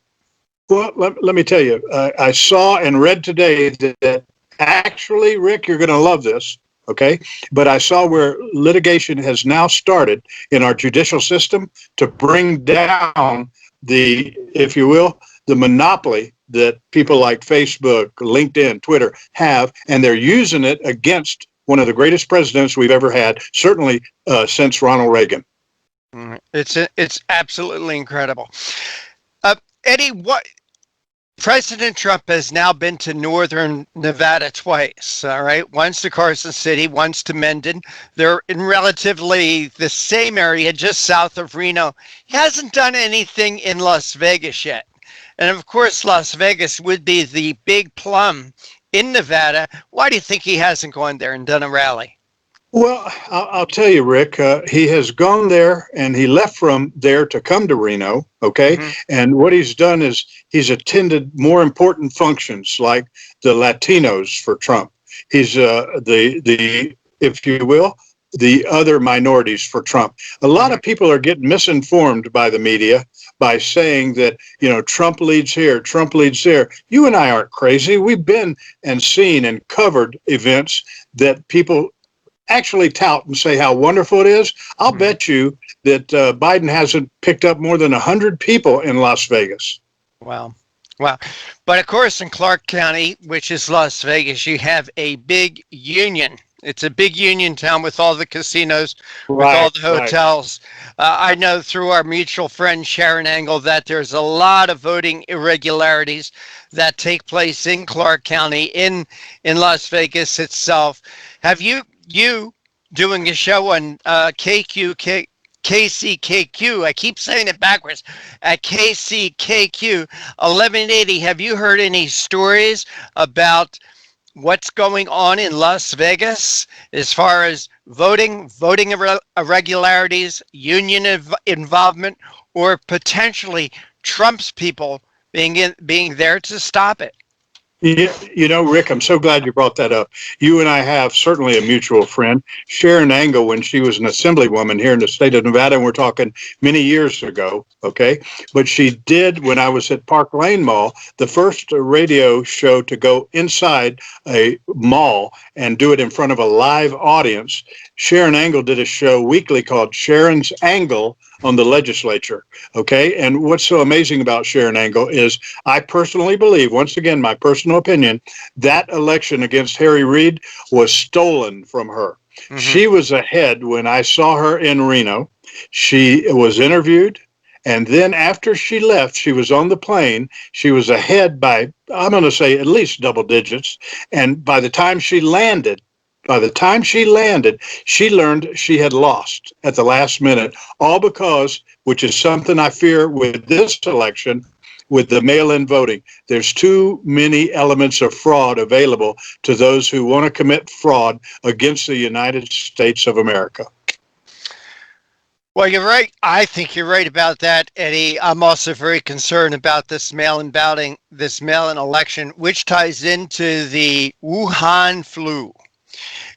Well, let me tell you, I saw and read today that actually, Rick, you're going to love this. Okay, but I saw where litigation has now started in our judicial system to bring down the, if you will, the monopoly that people like Facebook, LinkedIn, Twitter have, and they're using it against one of the greatest presidents we've ever had, certainly since Ronald Reagan. It's absolutely incredible. Eddie, President Trump has now been to northern Nevada twice, all right? Once to Carson City, once to Mendon. They're in relatively the same area, just south of Reno. He hasn't done anything in Las Vegas yet. And of course, Las Vegas would be the big plum in Nevada. Why do you think he hasn't gone there and done a rally? Well, I'll tell you, Rick, he has gone there and he left from there to come to Reno, okay? Mm-hmm. And what he's done is he's attended more important functions like the Latinos for Trump. He's the if you will, the other minorities for Trump. A lot of people are getting misinformed by the media by saying that, Trump leads here, Trump leads there. You and I aren't crazy. We've been and seen and covered events that people actually tout and say how wonderful it is. I'll bet you that Biden hasn't picked up more than 100 people in Las Vegas. Wow. But of course, in Clark County, which is Las Vegas, you have a big union. It's a big union town with all the casinos, with all the hotels. I know through our mutual friend Sharon Engel that there's a lot of voting irregularities that take place in Clark County, in Las Vegas itself. Have you doing a show on KCKQ, I keep saying it backwards, at KCKQ 1180, have you heard any stories about what's going on in Las Vegas as far as voting irregularities, union involvement, or potentially Trump's people being there to stop it? Yeah, Rick, I'm so glad you brought that up. You and I have certainly a mutual friend, Sharon Angle, when she was an assemblywoman here in the state of Nevada, and we're talking many years ago, okay? But she did, when I was at Park Lane Mall, the first radio show to go inside a mall and do it in front of a live audience. Sharon Angle did a show weekly called Sharon's Angle on the legislature, okay? And what's so amazing about Sharon Angle is I personally believe, once again, my personal opinion, that election against Harry Reid was stolen from her. Mm-hmm. She was ahead when I saw her in Reno. She was interviewed, and then after she left, she was on the plane. She was ahead by, I'm going to say, at least double digits. And by the time she landed, she learned she had lost at the last minute, all because, which is something I fear with this election, with the mail-in voting, there's too many elements of fraud available to those who want to commit fraud against the United States of America. Well, you're right. I think you're right about that, Eddie. I'm also very concerned about this mail-in balloting, this mail-in election, which ties into the Wuhan flu.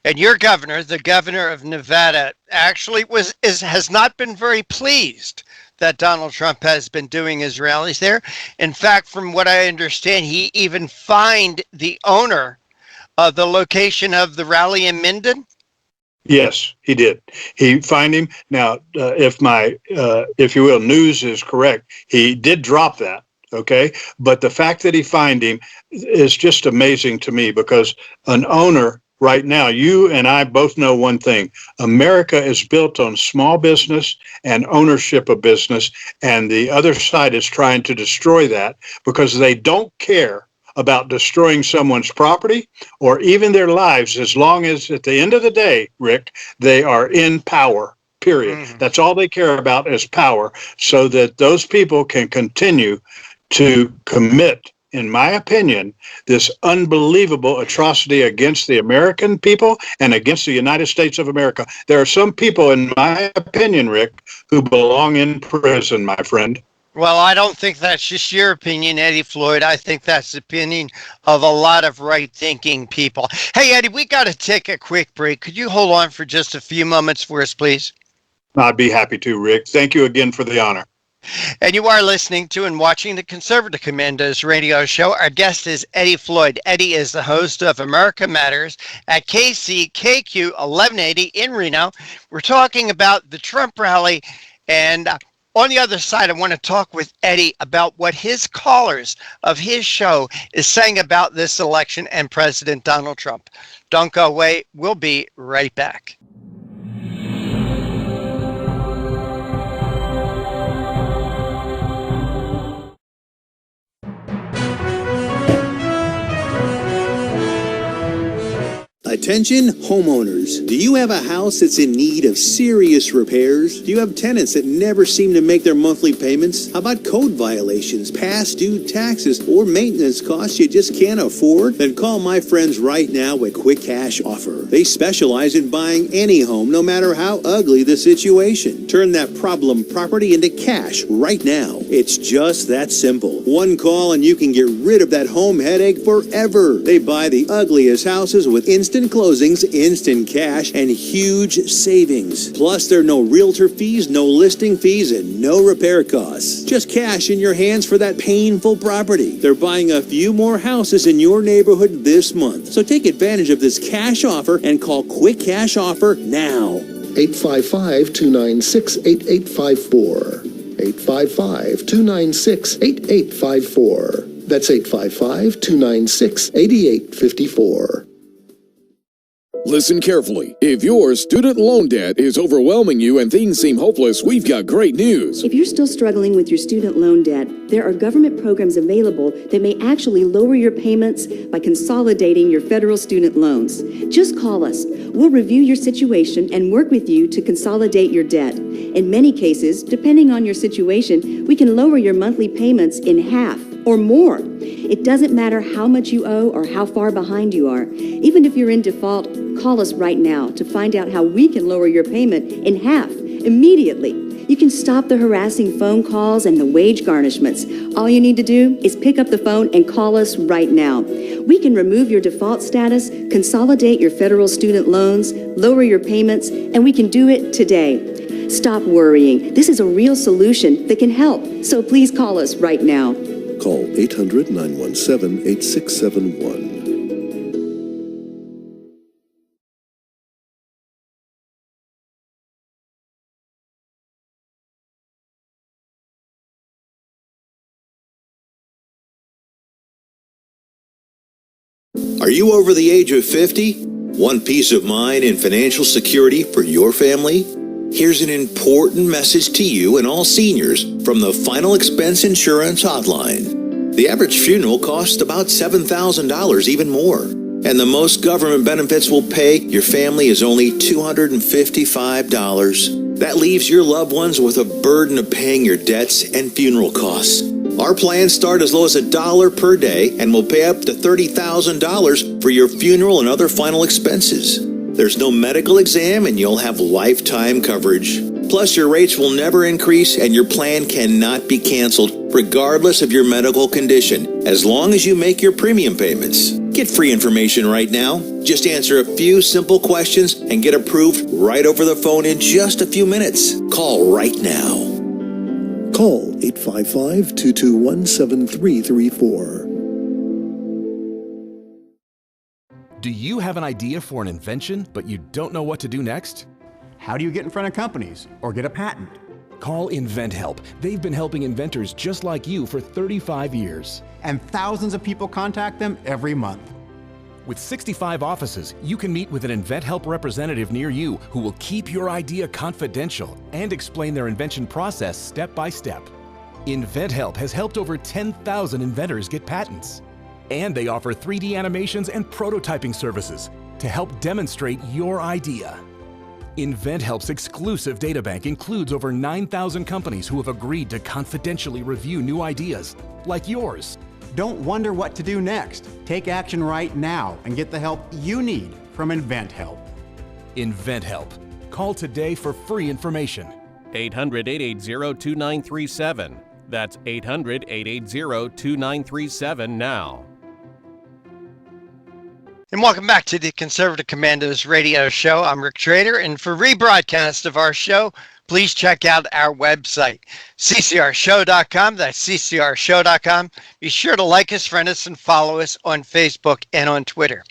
And your governor, the governor of Nevada, actually has not been very pleased that Donald Trump has been doing his rallies there. In fact, from what I understand, he even fined the owner of the location of the rally in Minden. Yes, he did. He fined him. Now, if you will, news is correct, he did drop that. Okay. But the fact that he fined him is just amazing to me, because an owner right now, you and I both know one thing. America is built on small business and ownership of business, and the other side is trying to destroy that because they don't care about destroying someone's property or even their lives, as long as at the end of the day, Rick, they are in power, period. Mm-hmm. That's all they care about is power, so that those people can continue to commit, in my opinion, this unbelievable atrocity against the American people and against the United States of America. There are some people, in my opinion, Rick, who belong in prison, my friend. Well, I don't think that's just your opinion, Eddie Floyd. I think that's the opinion of a lot of right-thinking people. Hey, Eddie, we got to take a quick break. Could you hold on for just a few moments for us, please? I'd be happy to, Rick. Thank you again for the honor. And you are listening to and watching the Conservative Commandos radio show. Our guest is Eddie Floyd. Eddie is the host of America Matters at KCKQ 1180 in Reno. We're talking about the Trump rally, and on the other side, I want to talk with Eddie about what his callers of his show is saying about this election and President Donald Trump. Don't go away. We'll be right back. Attention homeowners. Do you have a house that's in need of serious repairs? Do you have tenants that never seem to make their monthly payments? How about code violations, past due taxes, or maintenance costs you just can't afford? Then call my friends right now at Quick Cash Offer. They specialize in buying any home, no matter how ugly the situation. Turn that problem property into cash right now. It's just that simple. One call and you can get rid of that home headache forever. They buy the ugliest houses with instant closings, instant cash, and huge savings. Plus, there are no realtor fees, no listing fees, and no repair costs. Just cash in your hands for that painful property. They're buying a few more houses in your neighborhood this month. So take advantage of this cash offer and call Quick Cash Offer now. 855-296-8854. 855-296-8854. That's 855-296-8854. Listen carefully. If your student loan debt is overwhelming you and things seem hopeless, we've got great news. If you're still struggling with your student loan debt, there are government programs available that may actually lower your payments by consolidating your federal student loans. Just call us. We'll review your situation and work with you to consolidate your debt. In many cases, depending on your situation, we can lower your monthly payments in half or more. It doesn't matter how much you owe or how far behind you are. Even if you're in default, call us right now to find out how we can lower your payment in half immediately. You can stop the harassing phone calls and the wage garnishments. All you need to do is pick up the phone and call us right now. We can remove your default status, consolidate your federal student loans, lower your payments, and we can do it today. Stop worrying. This is a real solution that can help. So please call us right now. Call 800-917-8671. Are you over the age of 50? Want peace of mind and financial security for your family? Here's an important message to you and all seniors from the Final Expense Insurance Hotline. The average funeral costs about $7,000, even more. And the most government benefits will pay your family is only $255. That leaves your loved ones with a burden of paying your debts and funeral costs. Our plans start as low as $1 per day and will pay up to $30,000 for your funeral and other final expenses. There's no medical exam and you'll have lifetime coverage. Plus, your rates will never increase and your plan cannot be canceled regardless of your medical condition, as long as you make your premium payments. Get free information right now. Just answer a few simple questions and get approved right over the phone in just a few minutes. Call right now. Call 855-221-7334. Do you have an idea for an invention, but you don't know what to do next? How do you get in front of companies or get a patent? Call InventHelp. They've been helping inventors just like you for 35 years. And thousands of people contact them every month. With 65 offices, you can meet with an InventHelp representative near you who will keep your idea confidential and explain their invention process step by step. InventHelp has helped over 10,000 inventors get patents. And they offer 3D animations and prototyping services to help demonstrate your idea. InventHelp's exclusive databank includes over 9,000 companies who have agreed to confidentially review new ideas, like yours. Don't wonder what to do next. Take action right now and get the help you need from InventHelp. InventHelp. Call today for free information. 800-880-2937. That's 800-880-2937 now. And welcome back to the Conservative Commandos radio show. I'm Rick Trader, and for rebroadcast of our show, please check out our website, ccrshow.com. That's ccrshow.com. Be sure to like us, friend us, and follow us on Facebook and on Twitter.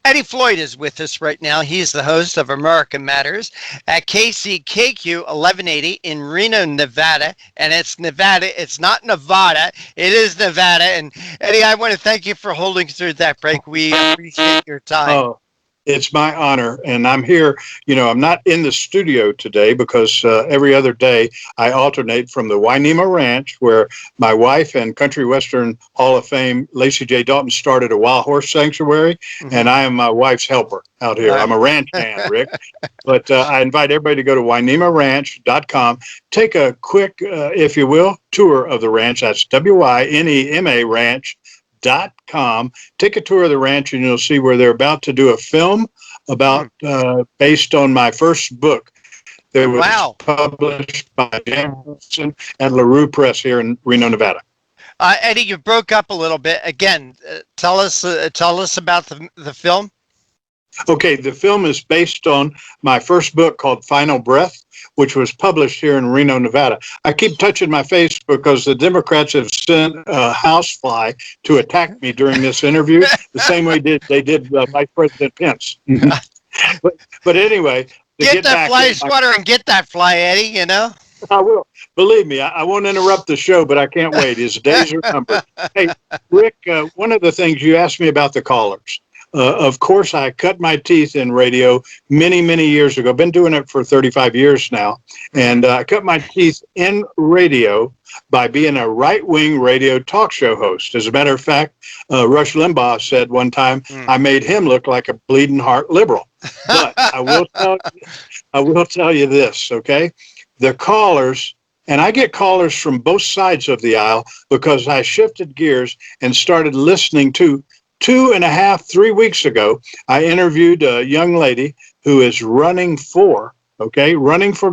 Eddie Floyd is with us right now. He's the host of America Matters at KCKQ 1180 in Reno, Nevada. And it's Nevada. It's not Nevada. It is Nevada. And Eddie, I want to thank you for holding through that break. We appreciate your time. Oh, it's my honor. And I'm here. You know, I'm not in the studio today because every other day I alternate from the Wainema Ranch, where my wife and Country Western Hall of Fame Lacey J. Dalton started a wild horse sanctuary. Mm-hmm. And I am my wife's helper out here. I'm a ranch hand, Rick. But I invite everybody to go to WaiNemaRanch.com. Take a quick, if you will, tour of the ranch. That's WINEMA Ranch.com. Take a tour of the ranch and you'll see where they're about to do a film about based on my first book that was published by Jameson and LaRue Press here in Reno, Nevada. Eddie, you broke up a little bit. Again, tell us about the film. Okay, the film is based on my first book called Final Breath, which was published here in Reno, Nevada. I keep touching my face because the Democrats have sent a housefly to attack me during this interview, the same way they did Vice President Pence. but anyway, get that fly swatter and get that fly, Eddie. You know. I will. Believe me, I won't interrupt the show, but I can't wait. His days are numbered. Hey, Rick, one of the things you asked me about the callers. Of course, I cut my teeth in radio many, many years ago. Been doing it for 35 years now. And I cut my teeth in radio by being a right-wing radio talk show host. As a matter of fact, Rush Limbaugh said one time, I made him look like a bleeding heart liberal. But I will tell you this, okay? The callers And I get callers from both sides of the aisle because I shifted gears and started listening to 2.5, 3 weeks ago. I interviewed a young lady who is running for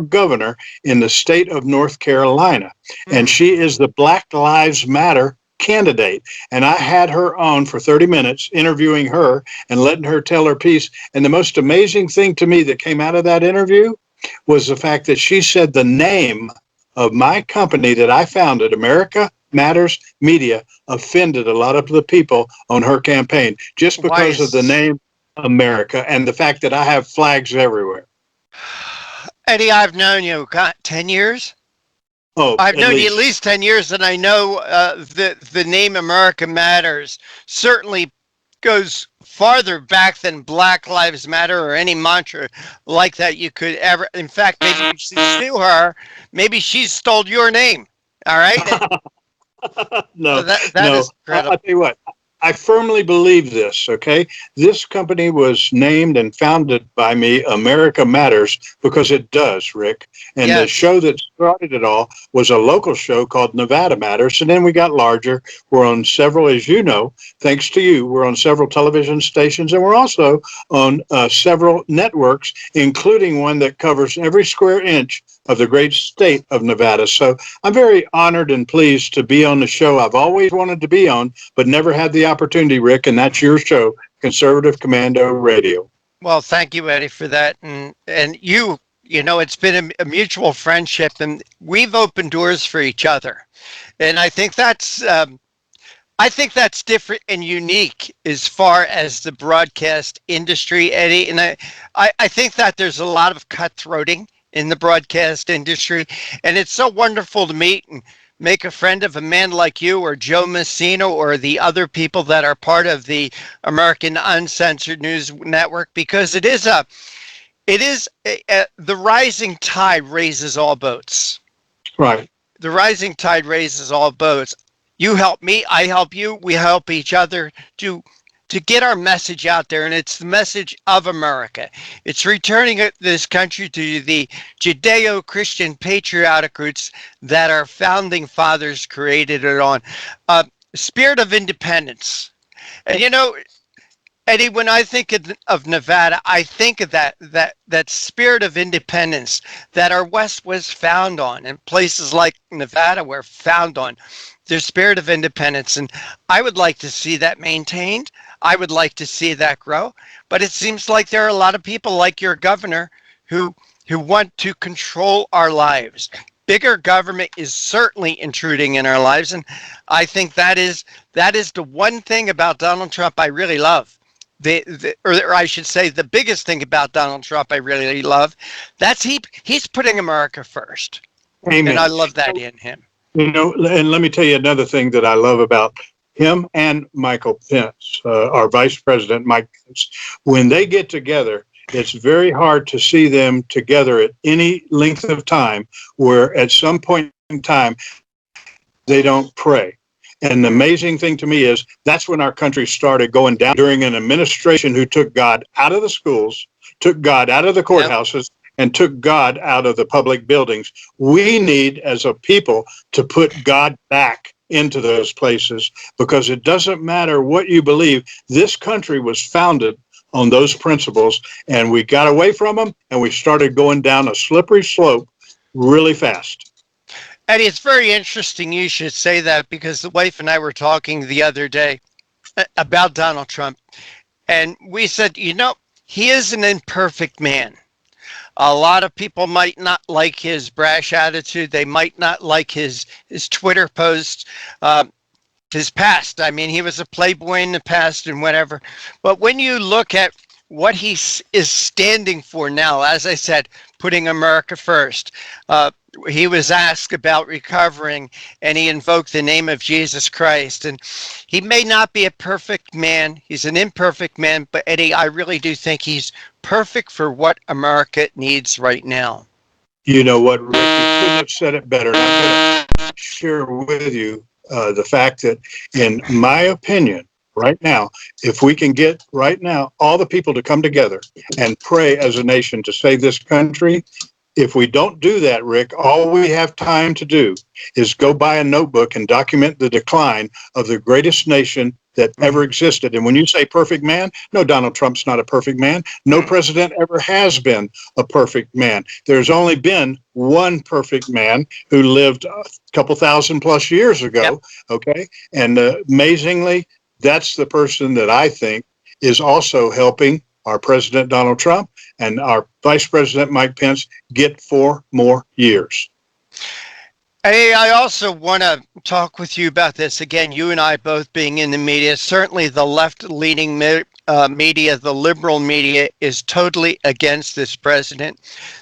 governor in the state of North Carolina. And she is the Black Lives Matter candidate. And I had her on for 30 minutes interviewing her and letting her tell her piece. And the most amazing thing to me that came out of that interview was the fact that she said the name of my company that I founded, America Matters Media, offended a lot of the people on her campaign just because of the name America and the fact that I have flags everywhere. Eddie, I've known you 10 years. Oh, I've known you at least 10 years, and I know the name America Matters certainly goes farther back than Black Lives Matter or any mantra like that you could ever. In fact, maybe you should sue her. Maybe she stole your name. All right. No, so that no. is incredible. I'll tell you what. I firmly believe this, okay? This company was named and founded by me, America Matters, because it does, Rick. And the show that started it all was a local show called Nevada Matters. And then we got larger. We're on several, as you know, thanks to you, we're on several television stations. And we're also on several networks, including one that covers every square inch of the great state of Nevada. So I'm very honored and pleased to be on the show I've always wanted to be on, but never had the opportunity, Rick, and that's your show, Conservative Commando Radio. Well, thank you, Eddie, for that. And you know, it's been a mutual friendship, and we've opened doors for each other. And I think that's different and unique as far as the broadcast industry, Eddie. And I think that there's a lot of cutthroating in the broadcast industry, and it's so wonderful to meet and make a friend of a man like you or Joe Messina or the other people that are part of the American Uncensored News Network, because it is the rising tide raises all boats. Right. The rising tide raises all boats. You help me, I help you, we help each other to get our message out there, and it's the message of America. It's returning this country to the Judeo-Christian patriotic roots that our founding fathers created it on. Spirit of independence. And you know, Eddie, when I think of Nevada, I think of that spirit of independence that our West was found on, and places like Nevada were found on their spirit of independence. And I would like to see that maintained. I would like to see that grow. But it seems like there are a lot of people like your governor who want to control our lives. Bigger government is certainly intruding in our lives. And I think that is the one thing about Donald Trump I really love. Or I should say the biggest thing about Donald Trump I really love, that's he's putting America first. Amen. And I love that in him. You know, and let me tell you another thing that I love about him and Michael Pence, our vice president, Mike Pence. When they get together, it's very hard to see them together at any length of time where at some point in time they don't pray. And the amazing thing to me is that's when our country started going down, during an administration who took God out of the schools, took God out of the courthouses, and took God out of the public buildings. We need, as a people, to put God back into those places, because it doesn't matter what you believe. This country was founded on those principles, and we got away from them, and we started going down a slippery slope really fast. Eddie, it's very interesting you should say that, because the wife and I were talking the other day about Donald Trump, and we said, you know, he is an imperfect man. A lot of people might not like his brash attitude. They might not like his Twitter posts, his past. I mean, he was a playboy in the past and whatever. But when you look at what he is standing for now, as I said, putting America first, he was asked about recovering, and he invoked the name of Jesus Christ. And he may not be a perfect man. He's an imperfect man. But Eddie, I really do think he's perfect for what America needs right now. You know what, Rick? You couldn't have said it better. And I'm going to share with you the fact that, in my opinion, right now, if we can get right now all the people to come together and pray as a nation to save this country, If we don't do that, Rick, all we have time to do is go buy a notebook and document the decline of the greatest nation that ever existed. And when you say perfect man, no, Donald Trump's not a perfect man. No president ever has been a perfect man. There's only been one perfect man who lived a couple thousand plus years ago. Okay. And amazingly, that's the person that I think is also helping our President Donald Trump and our Vice President Mike Pence get 4 more years. Hey, I also want to talk with you about this. Again, you and I both being in the media, certainly the left-leaning media, the liberal media is totally against this president.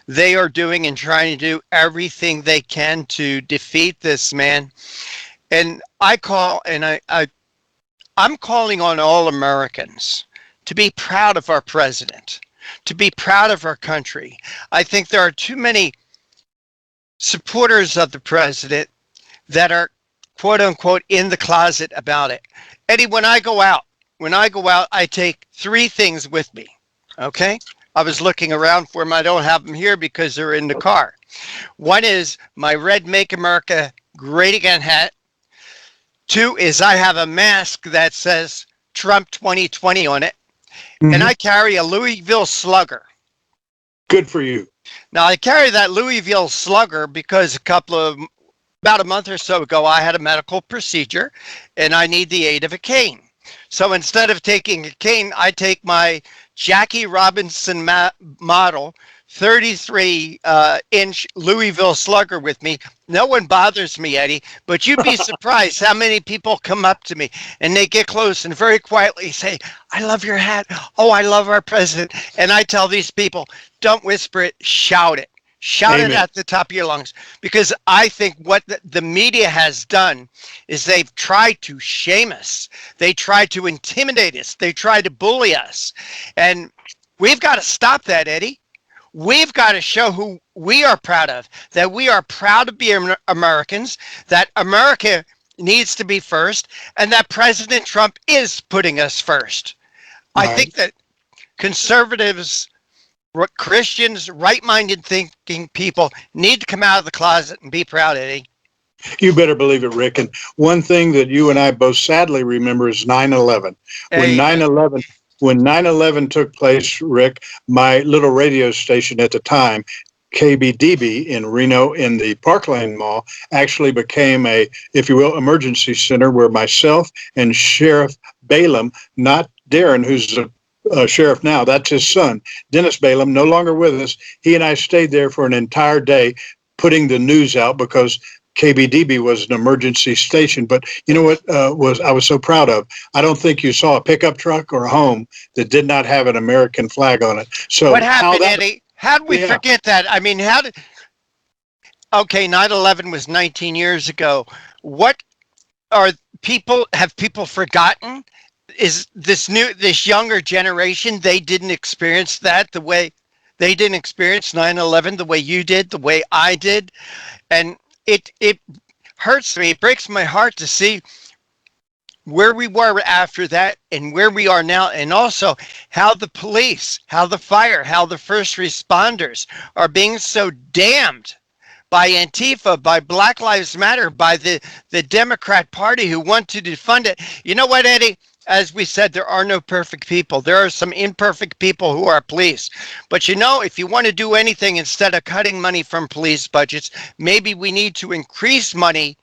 They are doing and trying to do everything they can to defeat this man. And I'm calling on all Americans to be proud of our president, to be proud of our country. I think there are too many supporters of the president that are quote unquote in the closet about it. Eddie, when I go out, I take 3 things with me. Okay. I was looking around for them. I don't have them here because they're in the car. One is my red Make America Great Again hat. 2 is I have a mask that says Trump 2020 on it. And I carry a Louisville Slugger. Good for you. Now, I carry that Louisville Slugger because about a month or so ago, I had a medical procedure and I need the aid of a cane. So instead of taking a cane, I take my Jackie Robinson model 33-inch Louisville Slugger with me. No one bothers me, Eddie, but you'd be surprised how many people come up to me and they get close and very quietly say, I love your hat. Oh, I love our president. And I tell these people, don't whisper it, shout it. Shout Amen. It at the top of your lungs, because I think what the media has done is they've tried to shame us. They tried to intimidate us. They tried to bully us. And we've got to stop that, Eddie. We've got to show who we are proud of, that we are proud to be Americans, that America needs to be first, and that President Trump is putting us first. All right. I think that conservatives, Christians, right-minded thinking people need to come out of the closet and be proud, Eddie. You better believe it, Rick. And one thing that you and I both sadly remember is 9/11. When 9/11 took place, Rick, my little radio station at the time, KBDB in Reno in the Parkland Mall, actually became a, if you will, emergency center where myself and Sheriff Balaam, not Darren, who's a sheriff now, that's his son, Dennis Balaam, no longer with us. He and I stayed there for an entire day putting the news out because KBDB was an emergency station. But you know what I was so proud of? I don't think you saw a pickup truck or a home that did not have an American flag on it. So what happened, Eddie? How did we forget that? I mean, okay, 9/11 was 19 years ago. What have people forgotten? Is this younger generation, they didn't experience that the way they didn't experience 9/11 the way you did, the way I did. And it hurts me. It breaks my heart to see where we were after that and where we are now, and also how the police, how the fire, how the first responders are being so damned by Antifa, by Black Lives Matter, by the Democrat Party who want to defund it. You know what, Eddie? As we said, there are no perfect people. There are some imperfect people who are police. But you know, if you want to do anything instead of cutting money from police budgets, maybe we need to increase money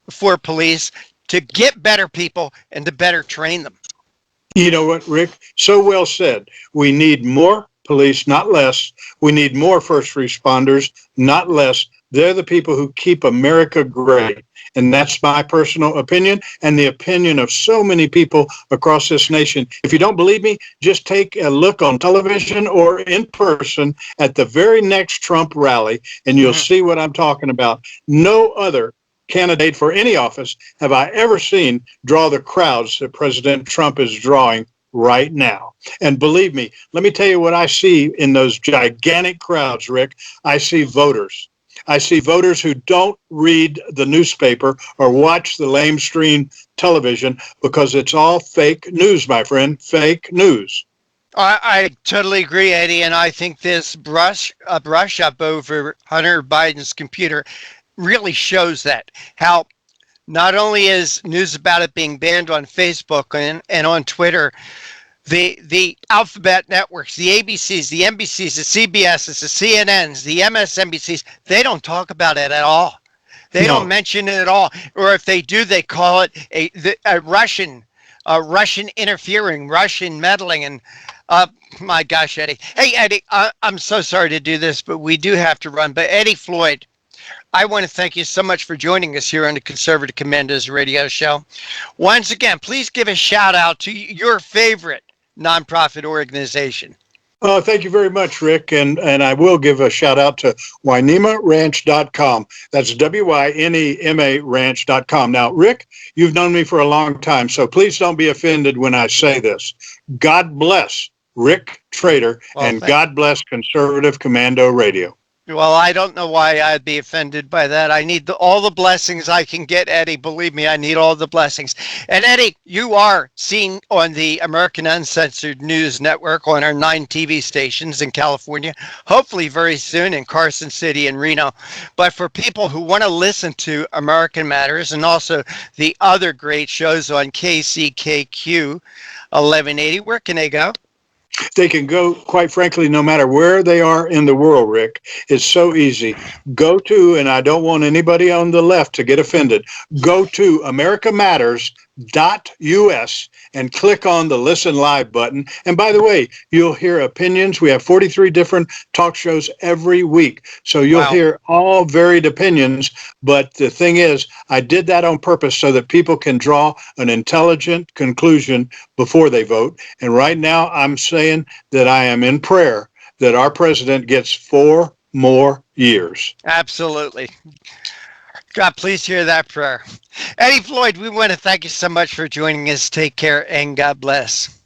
for police to get better people and to better train them. You know what, Rick? So well said. We need more police, not less. We need more first responders, not less. They're the people who keep America great. And that's my personal opinion and the opinion of so many people across this nation. If you don't believe me, just take a look on television or in person at the very next Trump rally, and you'll see what I'm talking about. No other candidate for any office have I ever seen draw the crowds that President Trump is drawing right now. And believe me, let me tell you what I see in those gigantic crowds, Rick. I see voters. I see voters who don't read the newspaper or watch the lamestream television because it's all fake news, my friend, fake news. I totally agree, Eddie, and I think this brush up over Hunter Biden's computer really shows that how not only is news about it being banned on Facebook and on Twitter, the alphabet networks, the ABCs, the NBCs, the CBSs, the CNNs, the MSNBCs, they don't talk about it at all. They don't mention it at all. Or if they do, they call it a Russian interfering, Russian meddling. And my gosh, Eddie. Hey, Eddie, I'm so sorry to do this, but we do have to run. But Eddie Floyd, I want to thank you so much for joining us here on the Conservative Commandos radio show. Once again, please give a shout out to your favorite nonprofit organization. Thank you very much, Rick. And I will give a shout out to WynemaRanch.com. That's WYNEMA Ranch.com. Now, Rick, you've known me for a long time, so please don't be offended when I say this. God bless Rick Trader, and God bless Conservative Commando Radio. Well, I don't know why I'd be offended by that. I need all the blessings I can get, Eddie. Believe me, I need all the blessings. And Eddie, you are seen on the American Uncensored News Network on our 9 TV stations in California, hopefully very soon in Carson City and Reno. But for people who want to listen to American Matters and also the other great shows on KCKQ 1180, where can they go? They can go, quite frankly, no matter where they are in the world, Rick. It's so easy. Go to, and I don't want anybody on the left to get offended, go to americamatters.us and click on the Listen Live button. And by the way, you'll hear opinions. We have 43 different talk shows every week. So you'll hear all varied opinions. But the thing is, I did that on purpose so that people can draw an intelligent conclusion before they vote. And right now, I'm saying that I am in prayer that our president gets 4 more years. Absolutely. God, please hear that prayer. Eddie Floyd, we want to thank you so much for joining us. Take care and God bless.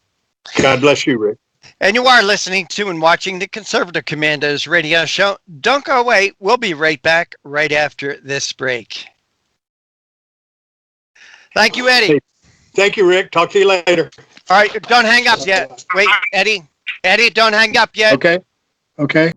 God bless you, Rick. And you are listening to and watching the Conservative Commandos radio show. Don't go away. We'll be right back right after this break. Thank you, Eddie. Hey, thank you, Rick. Talk to you later. All right, don't hang up yet. Wait, Eddie. Eddie, don't hang up yet. Okay. Okay.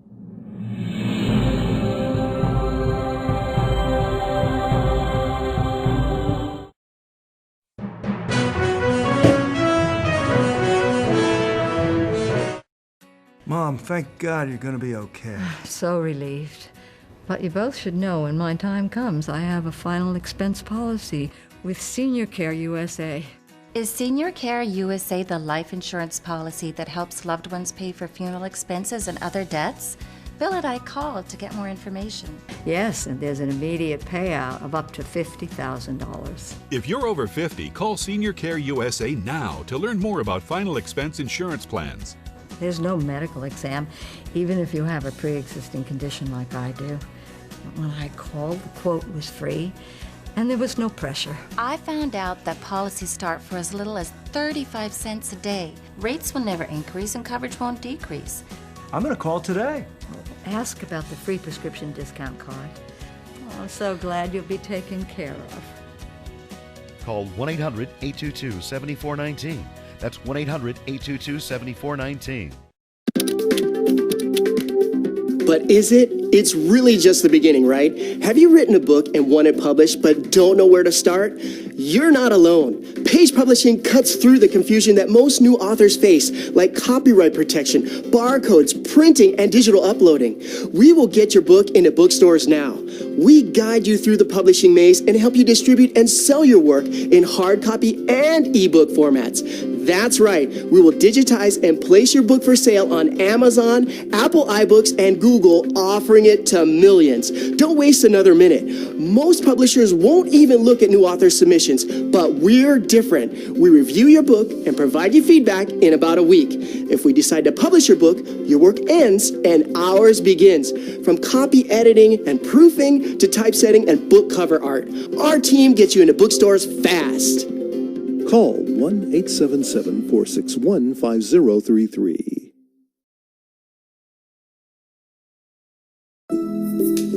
Mom, thank God you're going to be okay. So relieved. But you both should know when my time comes, I have a final expense policy with Senior Care USA. Is Senior Care USA the life insurance policy that helps loved ones pay for funeral expenses and other debts? Bill and I called to get more information. Yes, and there's an immediate payout of up to $50,000. If you're over 50, call Senior Care USA now to learn more about final expense insurance plans. There's no medical exam, even if you have a pre-existing condition like I do. When I called, the quote was free, and there was no pressure. I found out that policies start for as little as 35 cents a day. Rates will never increase and coverage won't decrease. I'm going to call today. Ask about the free prescription discount card. Oh, I'm so glad you'll be taken care of. Call 1-800-822-7419. That's 1-800-822-7419. But is it? It's really just the beginning, right? Have you written a book and want it published but don't know where to start? You're not alone. Page Publishing cuts through the confusion that most new authors face, like copyright protection, barcodes, printing, and digital uploading. We will get your book into bookstores now. We guide you through the publishing maze and help you distribute and sell your work in hard copy and ebook formats. That's right. We will digitize and place your book for sale on Amazon, Apple iBooks, and Google, offering it to millions. Don't waste another minute. Most publishers won't even look at new author submissions, but we're different. We review your book and provide you feedback in about a week. If we decide to publish your book, your work ends and ours begins. From copy editing and proofing to typesetting and book cover art, our team gets you into bookstores fast. Call 1-877-461-5033.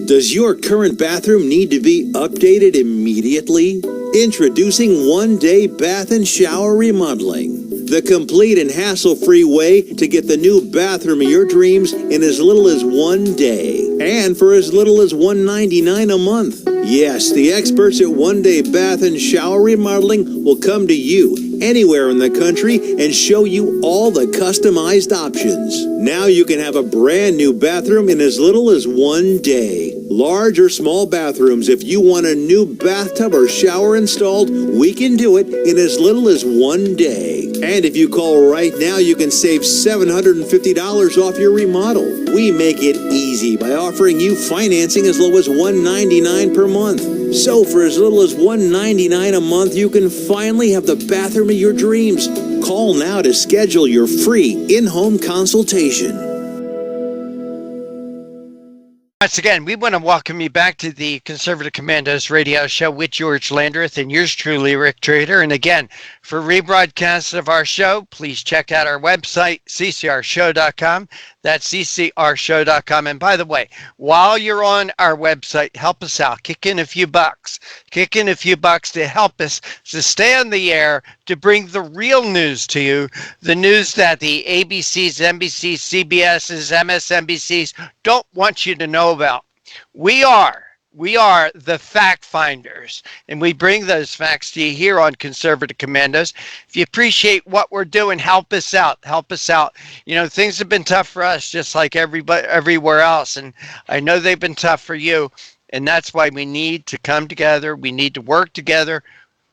Does your current bathroom need to be updated immediately? Introducing One Day Bath and Shower Remodeling. the complete and hassle-free way to get the new bathroom of your dreams in as little as 1 day. And for as little as $199 a month. Yes, the experts at One Day Bath and Shower Remodeling will come to you anywhere in the country and show you all the customized options. Now you can have a brand new bathroom in as little as 1 day. Large or small bathrooms, if you want a new bathtub or shower installed, we can do it in as little as 1 day. And if you call right now, you can save $750 off your remodel. We make it easy by offering you financing as low as $199 per month. So for as little as $199 a month, you can finally have the bathroom of your dreams. Call now to schedule your free in-home consultation. Once again, we want to welcome you back to the Conservative Commandos radio show with George Landreth and yours truly, Rick Trader. And again, for rebroadcasts of our show, please check out our website, ccrshow.com. That's ccrshow.com. And by the way, while you're on our website, help us out. Kick in a few bucks. Kick in a few bucks to help us to stay on the air, to bring the real news to you, the news that the ABCs, NBCs, CBSs, MSNBCs don't want you to know about. We are the fact finders, and we bring those facts to you here on Conservative Commandos. If you appreciate what we're doing, help us out. Help us out. You know, things have been tough for us, just like everybody everywhere else, and I know they've been tough for you, and that's why we need to come together. We need to work together.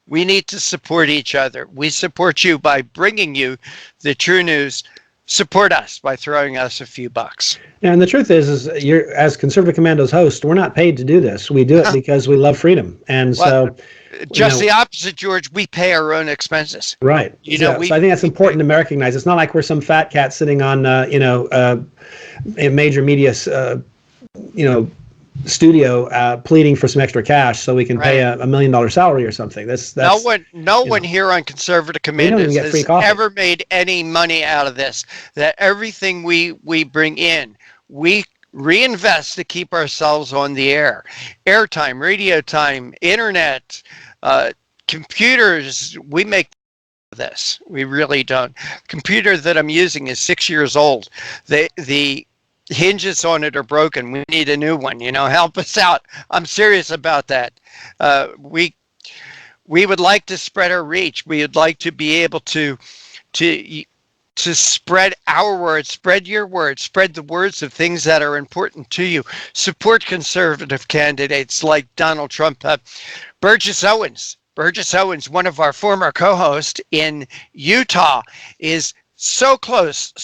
We need to support each other. We support you by bringing you the true news. Support us by throwing us a few bucks. And the truth is you're, as Conservative Commandos host, we're not paid to do this. We do it because we love freedom. And so just the opposite, George, we pay our own expenses. Right. So I think that's important to recognize. It's not like we're some fat cat sitting on a major media studio pleading for some extra cash so we can pay a $1 million salary or something. That's no one here on Conservative Commandos has ever made any money out of this. That everything we bring in, we reinvest to keep ourselves on the air. Airtime, radio time, internet, computers, we make this. We really don't. Computer that I'm using is 6 years old. The hinges on it are broken. We need a new one. Help us out. I'm serious about that. We would like to spread our reach. We would like to be able to spread our words, spread your words, spread the words of things that are important to you. Support conservative candidates like Donald Trump. Burgess Owens, one of our former co-hosts in Utah, is so close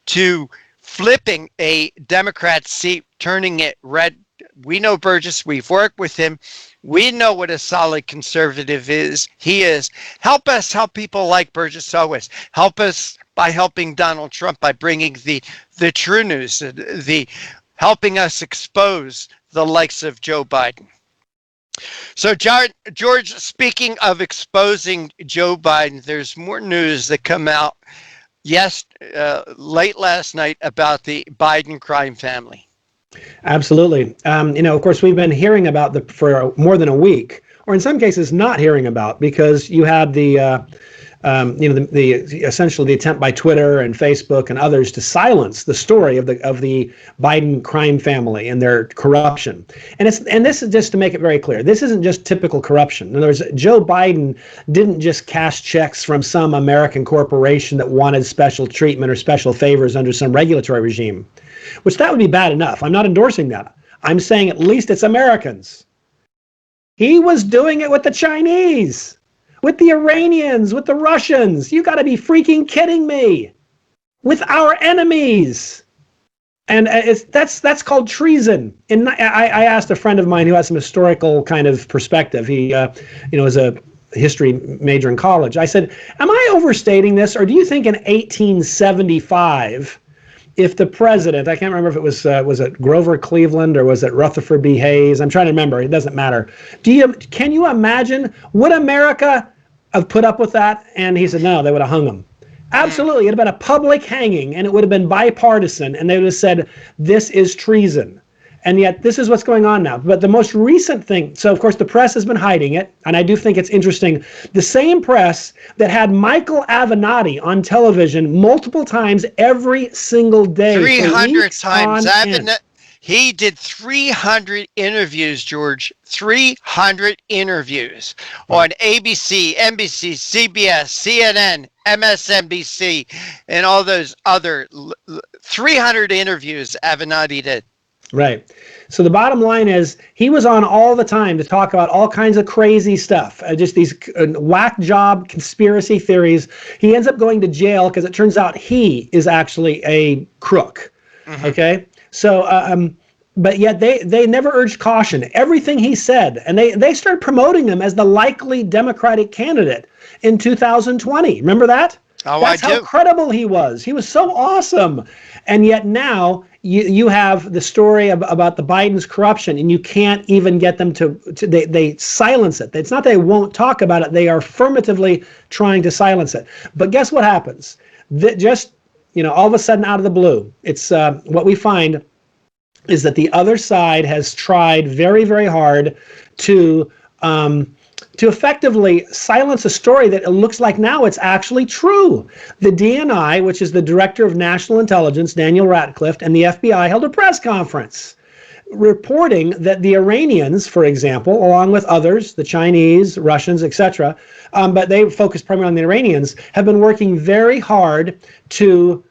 to flipping a Democrat seat, turning it red. We know Burgess. We've worked with him. We know what a solid conservative is. He is. Help us help people like Burgess Owens. Help us by helping Donald Trump, by bringing the true news, the helping us expose the likes of Joe Biden. So, George, speaking of exposing Joe Biden, there's more news that come out late last night about the Biden crime family. Absolutely. Of course, we've been hearing about for more than a week, or in some cases not hearing about, because you had essentially the attempt by Twitter and Facebook and others to silence the story of the Biden crime family and their corruption. And this is just to make it very clear. This isn't just typical corruption. In other words, Joe Biden didn't just cash checks from some American corporation that wanted special treatment or special favors under some regulatory regime, which that would be bad enough. I'm not endorsing that. I'm saying at least it's Americans. He was doing it with the Chinese, with the Iranians, with the Russians. You got to be freaking kidding me. With our enemies. And that's called treason. And I asked a friend of mine who has some historical kind of perspective. He is a history major in college. I said, am I overstating this? Or do you think in 1875, if the president, I can't remember if it was it Grover Cleveland or was it Rutherford B. Hayes? I'm trying to remember. It doesn't matter. Can you imagine, would America have put up with that? And he said, no, they would have hung him. Absolutely. It would have been a public hanging, and it would have been bipartisan, and they would have said, this is treason. And yet this is what's going on now. But the most recent thing, so of course the press has been hiding it, and I do think it's interesting. The same press that had Michael Avenatti on television multiple times every single day. 300 times. Avenatti. He did 300 interviews, George. 300 interviews on ABC, NBC, CBS, CNN, MSNBC, and all those other 300 interviews Avenatti did. Right. So the bottom line is he was on all the time to talk about all kinds of crazy stuff, just these whack job conspiracy theories. He ends up going to jail because it turns out he is actually a crook. Mm-hmm. Okay. So, but yet they never urged caution. Everything he said, and they started promoting him as the likely Democratic candidate in 2020. Remember that? Oh, That's how credible he was. He was so awesome. And yet now you have the story about the Biden's corruption, and you can't even get them they silence it. It's not they won't talk about it. They are affirmatively trying to silence it. But guess what happens? All of a sudden out of the blue, it's what we find is that the other side has tried very, very hard to effectively silence a story that it looks like now it's actually true. The DNI, which is the Director of National Intelligence, Daniel Ratcliffe, and the FBI held a press conference reporting that the Iranians, for example, along with others, the Chinese, Russians, etc., but they focused primarily on the Iranians, have been working very hard to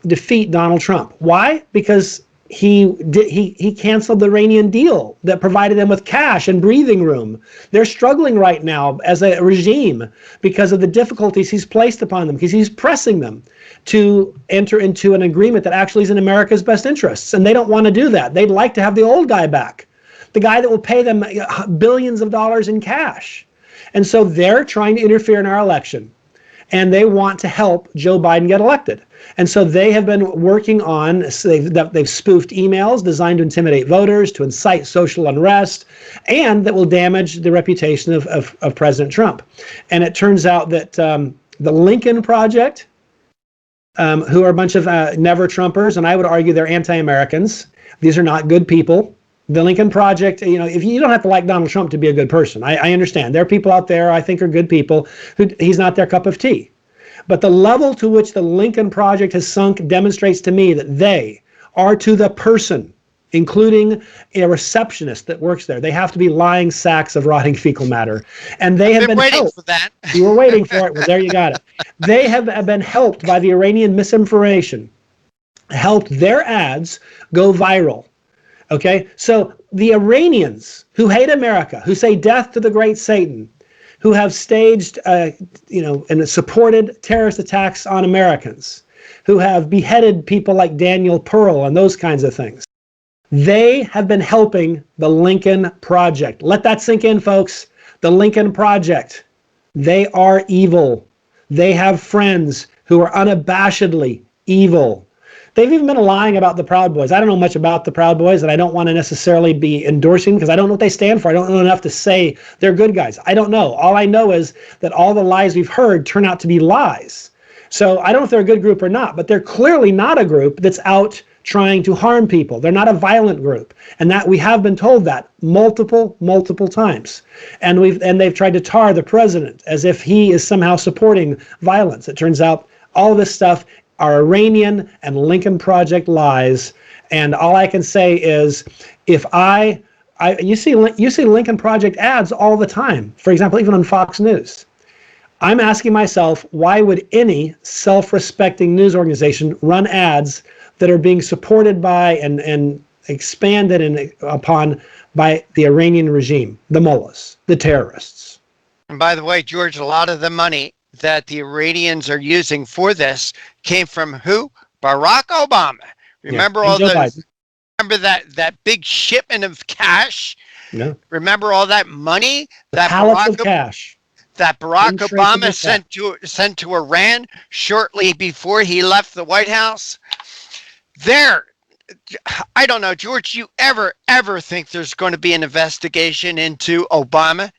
defeat Donald Trump. Why? Because he canceled the Iranian deal that provided them with cash and breathing room. They're struggling right now as a regime because of the difficulties he's placed upon them, because he's pressing them to enter into an agreement that actually is in America's best interests. And they don't want to do that. They'd like to have the old guy back, the guy that will pay them billions of dollars in cash. And so they're trying to interfere in our election, and they want to help Joe Biden get elected. And so they have been working on, they've spoofed emails designed to intimidate voters, to incite social unrest, and that will damage the reputation of President Trump. And it turns out that the Lincoln Project, who are a bunch of never-Trumpers, and I would argue they're anti-Americans. These are not good people. The Lincoln Project, if you don't have to like Donald Trump to be a good person. I understand. There are people out there I think are good people who he's not their cup of tea. But the level to which the Lincoln Project has sunk demonstrates to me that they are to the person, including a receptionist that works there. They have to be lying sacks of rotting fecal matter. And they have been waiting helped. for that. You were waiting for it. Well, there you got it. They have been helped by the Iranian misinformation, helped their ads go viral. Okay, so the Iranians who hate America, who say death to the great Satan, who have staged, and supported terrorist attacks on Americans, who have beheaded people like Daniel Pearl and those kinds of things, they have been helping the Lincoln Project. Let that sink in, folks. The Lincoln Project. They are evil. They have friends who are unabashedly evil. They've even been lying about the Proud Boys. I don't know much about the Proud Boys, and I don't want to necessarily be endorsing because I don't know what they stand for. I don't know enough to say they're good guys. I don't know. All I know is that all the lies we've heard turn out to be lies. So I don't know if they're a good group or not, but they're clearly not a group that's out trying to harm people. They're not a violent group, and that we have been told that multiple times. And they've tried to tar the president as if he is somehow supporting violence. It turns out all this stuff are Iranian and Lincoln Project lies, and all I can say is, if you see Lincoln Project ads all the time. For example, even on Fox News. I'm asking myself, why would any self-respecting news organization run ads that are being supported by and expanded upon by the Iranian regime, the mullahs, the terrorists? And by the way, George, a lot of the money that the Iranians are using for this came from who? Barack Obama. Remember all those? Biden. Remember that big shipment of cash? Yeah. Remember all that money that pallets of cash that Barack Obama sent to Iran shortly before he left the White House? I don't know, George. You ever think there's going to be an investigation into Obama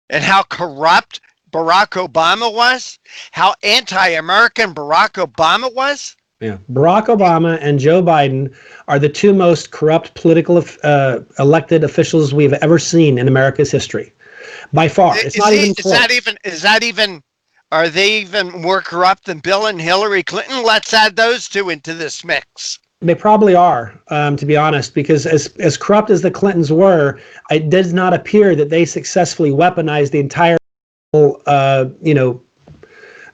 and how corrupt Barack Obama was? How anti-American Barack Obama was? Yeah, Barack Obama and Joe Biden are the two most corrupt political elected officials we've ever seen in America's history, by far. It's not even close. Are they even more corrupt than Bill and Hillary Clinton? Let's add those two into this mix. They probably are, to be honest, because as corrupt as the Clintons were, it does not appear that they successfully weaponized the entire,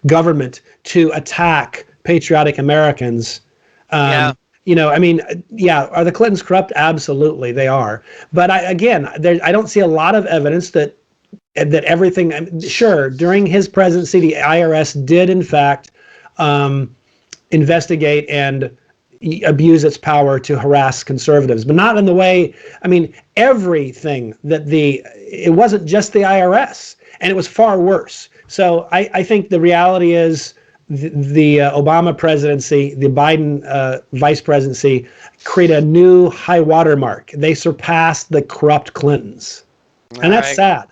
government to attack patriotic Americans. Are the Clintons corrupt? Absolutely, they are. But I don't see a lot of evidence that everything. Sure, during his presidency, the IRS did in fact investigate and abuse its power to harass conservatives, but not in the way. I mean, everything it wasn't just the IRS, and it was far worse. So I think the reality is the Obama presidency, the Biden vice presidency, create a new high watermark. They surpassed the corrupt Clintons, and that's sad.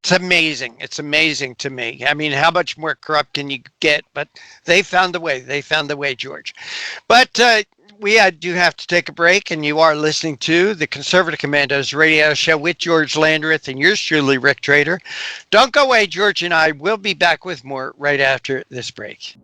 It's amazing. It's amazing to me. I mean, how much more corrupt can you get? But they found a way. They found a way, George. But we do have to take a break, and you are listening to the Conservative Commandos radio show with George Landreth and yours truly, Rick Trader. Don't go away. George and I will be back with more right after this break.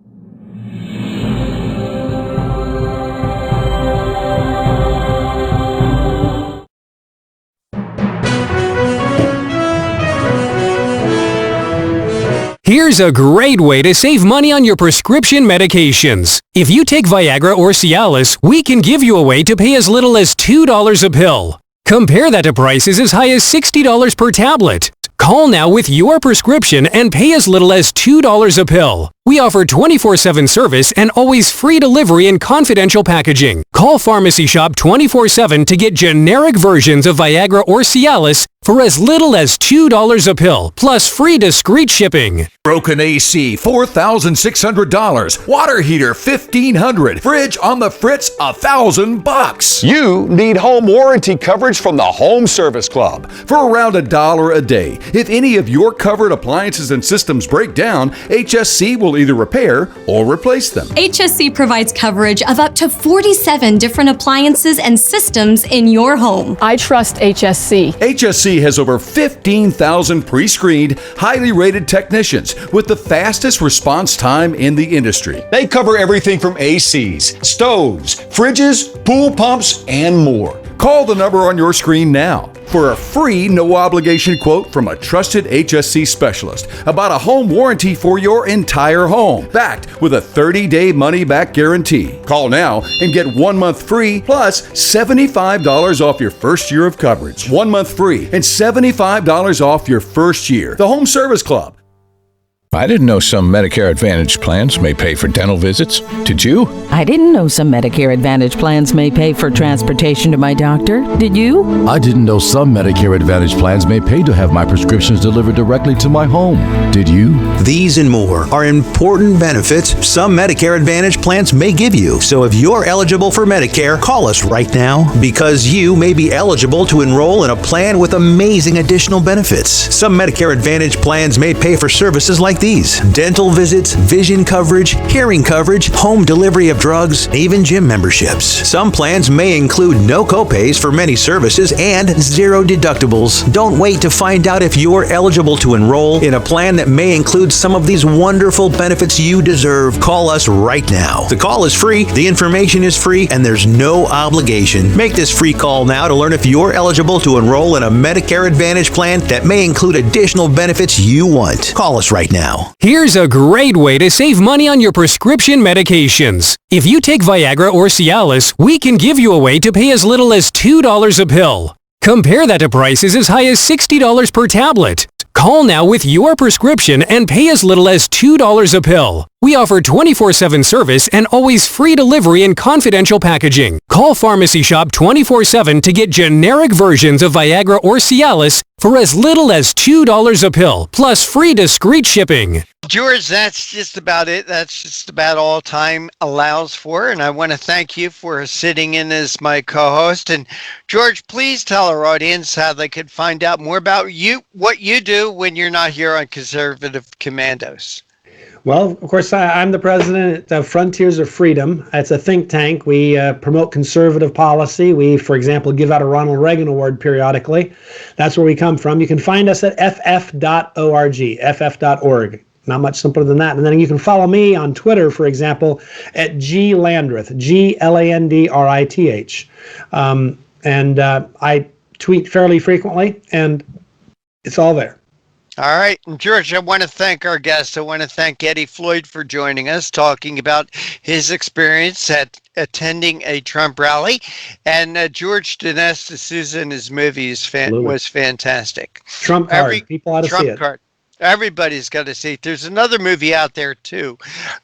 Here's a great way to save money on your prescription medications. If you take Viagra or Cialis, we can give you a way to pay as little as $2 a pill. Compare that to prices as high as $60 per tablet. Call now with your prescription and pay as little as $2 a pill. We offer 24/7 service and always free delivery and confidential packaging. Call Pharmacy Shop 24/7 to get generic versions of Viagra or Cialis for as little as $2 a pill, plus free discreet shipping. Broken AC, $4,600. Water heater, $1,500. Fridge on the fritz, $1,000. You need home warranty coverage from the Home Service Club for around $1 a day. If any of your covered appliances and systems break down, HSC will either repair or replace them. HSC provides coverage of up to 47 different appliances and systems in your home. I trust HSC. HSC has over 15,000 pre-screened, highly rated technicians with the fastest response time in the industry. They cover everything from ACs, stoves, fridges, pool pumps, and more. Call the number on your screen now for a free no-obligation quote from a trusted HSC specialist about a home warranty for your entire home, backed with a 30-day money-back guarantee. Call now and get 1 month free plus $75 off your first year of coverage. 1 month free and $75 off your first year. The Home Service Club. I didn't know some Medicare Advantage plans may pay for dental visits. Did you? I didn't know some Medicare Advantage plans may pay for transportation to my doctor. Did you? I didn't know some Medicare Advantage plans may pay to have my prescriptions delivered directly to my home. Did you? These and more are important benefits some Medicare Advantage plans may give you. So if you're eligible for Medicare, call us right now because you may be eligible to enroll in a plan with amazing additional benefits. Some Medicare Advantage plans may pay for services like these: dental visits, vision coverage, hearing coverage, home delivery of drugs, even gym memberships. Some plans may include no copays for many services and zero deductibles. Don't wait to find out if you're eligible to enroll in a plan that may include some of these wonderful benefits you deserve. Call us right now. The call is free, the information is free, and there's no obligation. Make this free call now to learn if you're eligible to enroll in a Medicare Advantage plan that may include additional benefits you want. Call us right now. Here's a great way to save money on your prescription medications. If you take Viagra or Cialis, we can give you a way to pay as little as $2 a pill. Compare that to prices as high as $60 per tablet. Call now with your prescription and pay as little as $2 a pill. We offer 24/7 service and always free delivery and confidential packaging. Call Pharmacy Shop 24/7 to get generic versions of Viagra or Cialis for as little as $2 a pill, plus free discreet shipping. George, that's just about it. That's just about all time allows for. And I want to thank you for sitting in as my co-host. And George, please tell our audience how they could find out more about you, what you do when you're not here on Conservative Commandos. Well, of course, I'm the president of Frontiers of Freedom. It's a think tank. We promote conservative policy. We, for example, give out a Ronald Reagan Award periodically. That's where we come from. You can find us at ff.org, ff.org. Not much simpler than that. And then you can follow me on Twitter, for example, at glandrith, GLANDRITH. I tweet fairly frequently, and it's all there. All right. And George, I want to thank our guest. I want to thank Eddie Floyd for joining us, talking about his experience at attending a Trump rally. And George Dinesh D'Souza in his movie was fantastic. Trump card. People ought to see it. Card. Everybody's got to see it. There's another movie out there, too,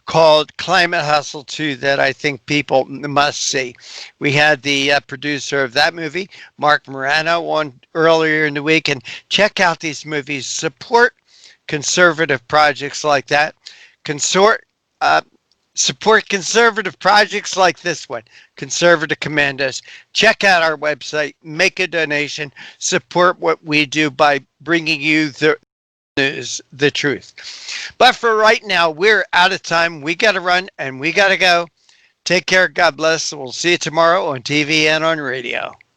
called Climate Hustle 2 that I think people must see. We had the producer of that movie, Mark Morano, on earlier in the week. And check out these movies. Support conservative projects like that. Support conservative projects like this one, Conservative Commandos. Check out our website. Make a donation. Support what we do by bringing you the news, the truth. But for right now, we're out of time. We got to run and we got to go. Take care. God bless. We'll see you tomorrow on TV and on radio.